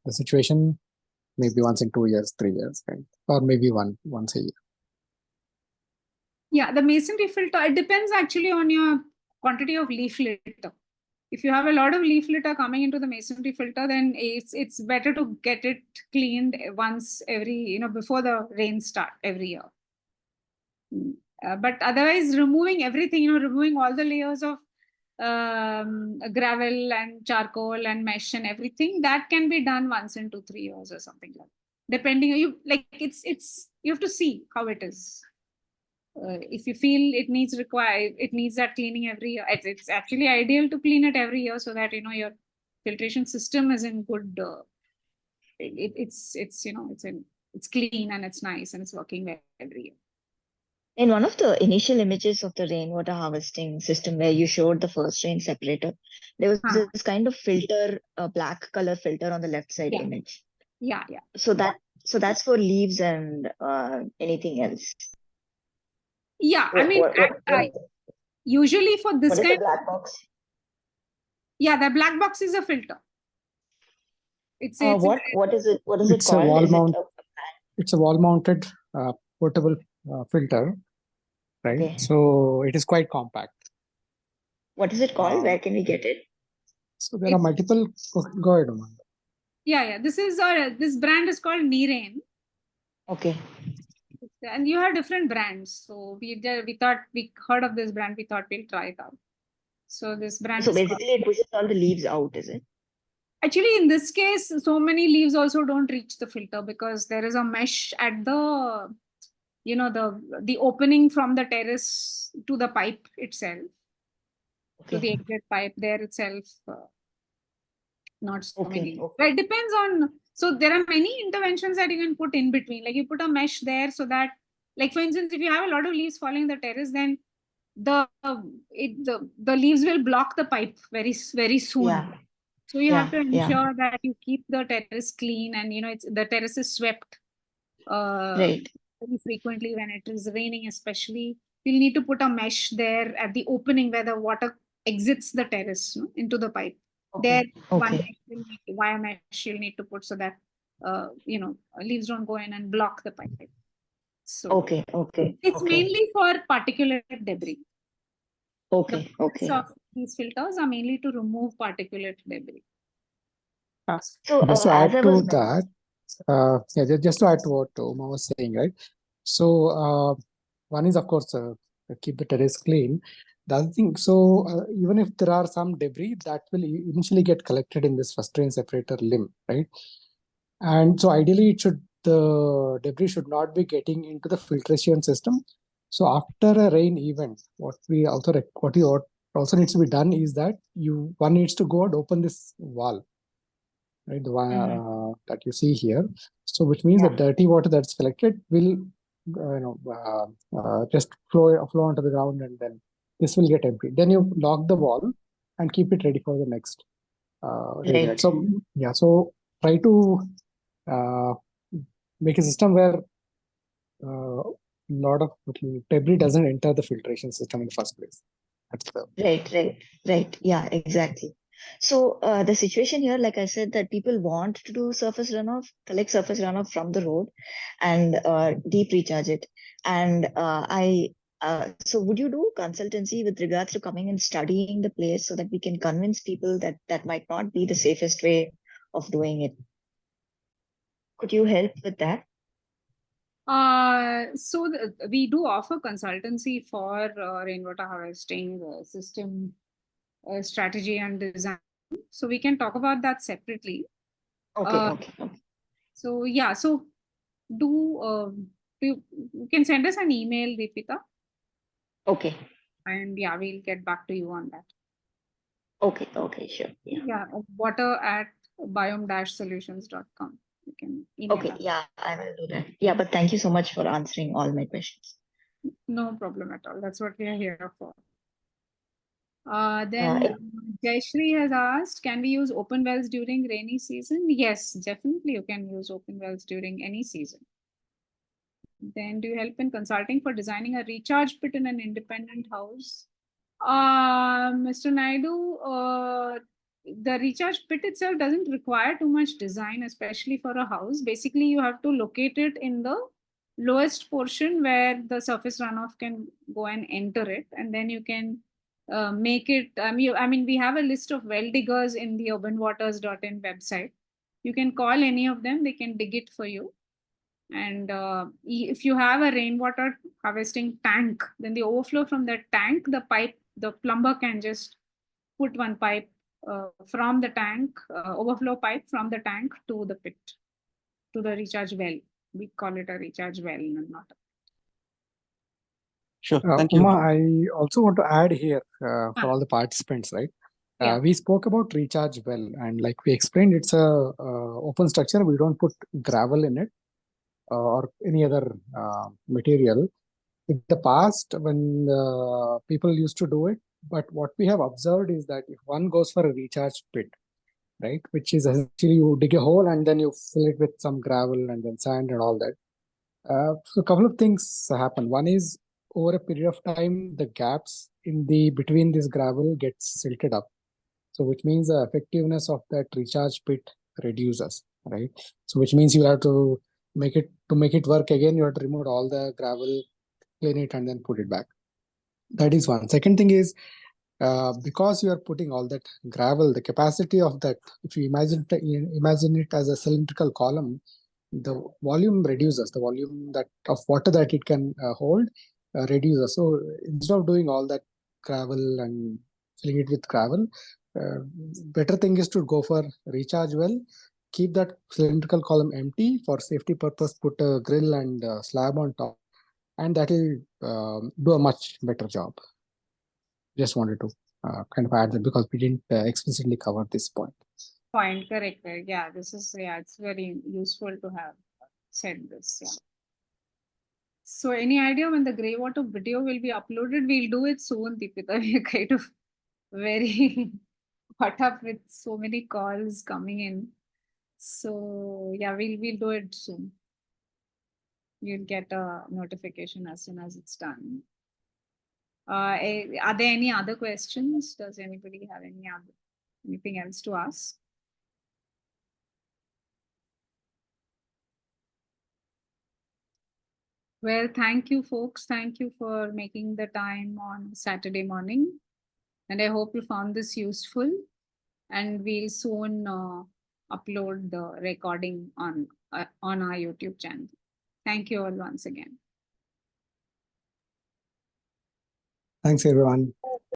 the situation, maybe once in 2 years, 3 years, right? Or maybe once a year. Yeah, the masonry filter, it depends actually on your quantity of leaf litter. If you have a lot of leaf litter coming into the masonry filter, then it's better to get it cleaned once every, before the rains start every year. But otherwise, removing everything, removing all the layers of gravel and charcoal and mesh and everything, that can be done once in 2-3 years or something like that. Depending, you have to see how it is. If you feel it needs that cleaning every year, it's actually ideal to clean it every year so that your filtration system is in good. It's clean and it's nice and it's working well every year. In one of the initial images of the rainwater harvesting system where you showed the first rain separator, there was this kind of filter, a black color filter on the left side image. Yeah. So that's for leaves and anything else. Yeah, usually for this kind of black box. Yeah, the black box is a filter. What is it? What is it It's called? a wall mount. It's a wall mounted portable filter, right? Okay. So it is quite compact. What is it called? Where can we get it? So there are multiple. Go ahead, Uma. Yeah. This brand is called Nirain. Okay. And you have different brands. So we thought we heard of this brand. We thought we'll try it out. So this brand. So basically, it pushes all the leaves out, is it? Actually, in this case, so many leaves also don't reach the filter because there is a mesh at the, the opening from the terrace to the pipe itself. Okay. To the exit pipe there itself. Not so many. Okay. It depends on. So there are many interventions that you can put in between. Like you put a mesh there so that, like for instance, if you have a lot of leaves falling the terrace, then the leaves will block the pipe very soon. Yeah. So you have to ensure that you keep the terrace clean and the terrace is swept right. very frequently when it is raining, especially. You'll need to put a mesh there at the opening where the water exits the terrace into the pipe. There, one wire mesh you'll need to put so that leaves don't go in and block the pipe. So it's mainly for particulate debris. Okay. So these filters are mainly to remove particulate debris. So just to add to that, just to add to what Uma was saying, right? So one is of course keep the terrace clean. The other thing, so even if there are some debris that will initially get collected in this first rain separator limb, right? And so ideally the debris should not be getting into the filtration system. So after a rain event, what also needs to be done is that one needs to go and open this valve, right? The one that you see here. So which means the dirty water that's collected will just flow onto the ground, and then this will get emptied. Then you lock the valve and keep it ready for the next rain. So try to make a system where lot of debris doesn't enter the filtration system in the first place. That's the Right. Yeah, exactly. So the situation here, like I said, that people want to do surface runoff, collect surface runoff from the road and deep recharge it. And so would you do consultancy with regards to coming and studying the place so that we can convince people that that might not be the safest way of doing it? Could you help with that? We do offer consultancy for rainwater harvesting system strategy and design. So we can talk about that separately. Okay. So yeah, so you can send us an email, Deepika, Okay. and yeah, we'll get back to you on that. Okay, sure. Yeah. Yeah, water@biome-solutions.com. You can email Okay, us. yeah, I will do that. Yeah, but thank you so much for answering all my questions. No problem at all. That's what we are here for. Uh, Then Jayashree has asked, can we use open wells during rainy season? Yes, definitely you can use open wells during any season. Then do you help in consulting for designing a recharge pit in an independent house? Mr. Naidu, the recharge pit itself doesn't require too much design, especially for a house. Basically, you have to locate it in the lowest portion where the surface runoff can go and enter it, and then you can make it. I mean, we have a list of well diggers in the urbanwaters.in website. You can call any of them; they can dig it for you. And if you have a rainwater harvesting tank, then the overflow from that tank, the plumber can just put one pipe from the tank, overflow pipe from the tank to the pit, to the recharge well. We call it a recharge well, not a. Sure. Thank you. Uma, I also want to add here for all the participants, right? Yeah. We spoke about recharge well, and like we explained, it's a open structure. We don't put gravel in it or any other material. In the past, when people used to do it, but what we have observed is that if one goes for a recharge pit, right, which is essentially you dig a hole and then you fill it with some gravel and then sand and all that. So a couple of things happen. One is over a period of time, the gaps in the between this gravel gets silted up. So which means the effectiveness of that recharge pit reduces, right? So which means you have to make it work again. You have to remove all the gravel, clean it, and then put it back. That is one. Second thing is because you are putting all that gravel, the capacity of that, if you imagine it as a cylindrical column, the volume reduces. The volume that of water that it can hold reduces. So instead of doing all that gravel and filling it with gravel, better thing is to go for recharge well. Keep that cylindrical column empty for safety purpose. Put a grill and slab on top, and that will do a much better job. Just wanted to kind of add that because we didn't explicitly cover this point. Correct. Yeah, it's very useful to have said this. Yeah. So any idea when the grey water video will be uploaded? We'll do it soon, Deepika. We're kind of very caught up with so many calls coming in. So yeah, we'll do it soon. You'll get a notification as soon as it's done. Are there any other questions? Does anybody have anything else to ask? Well, thank you, folks. Thank you for making the time on Saturday morning. And I hope you found this useful. And we'll soon upload the recording on our YouTube channel. Thank you all once again. Thanks, everyone.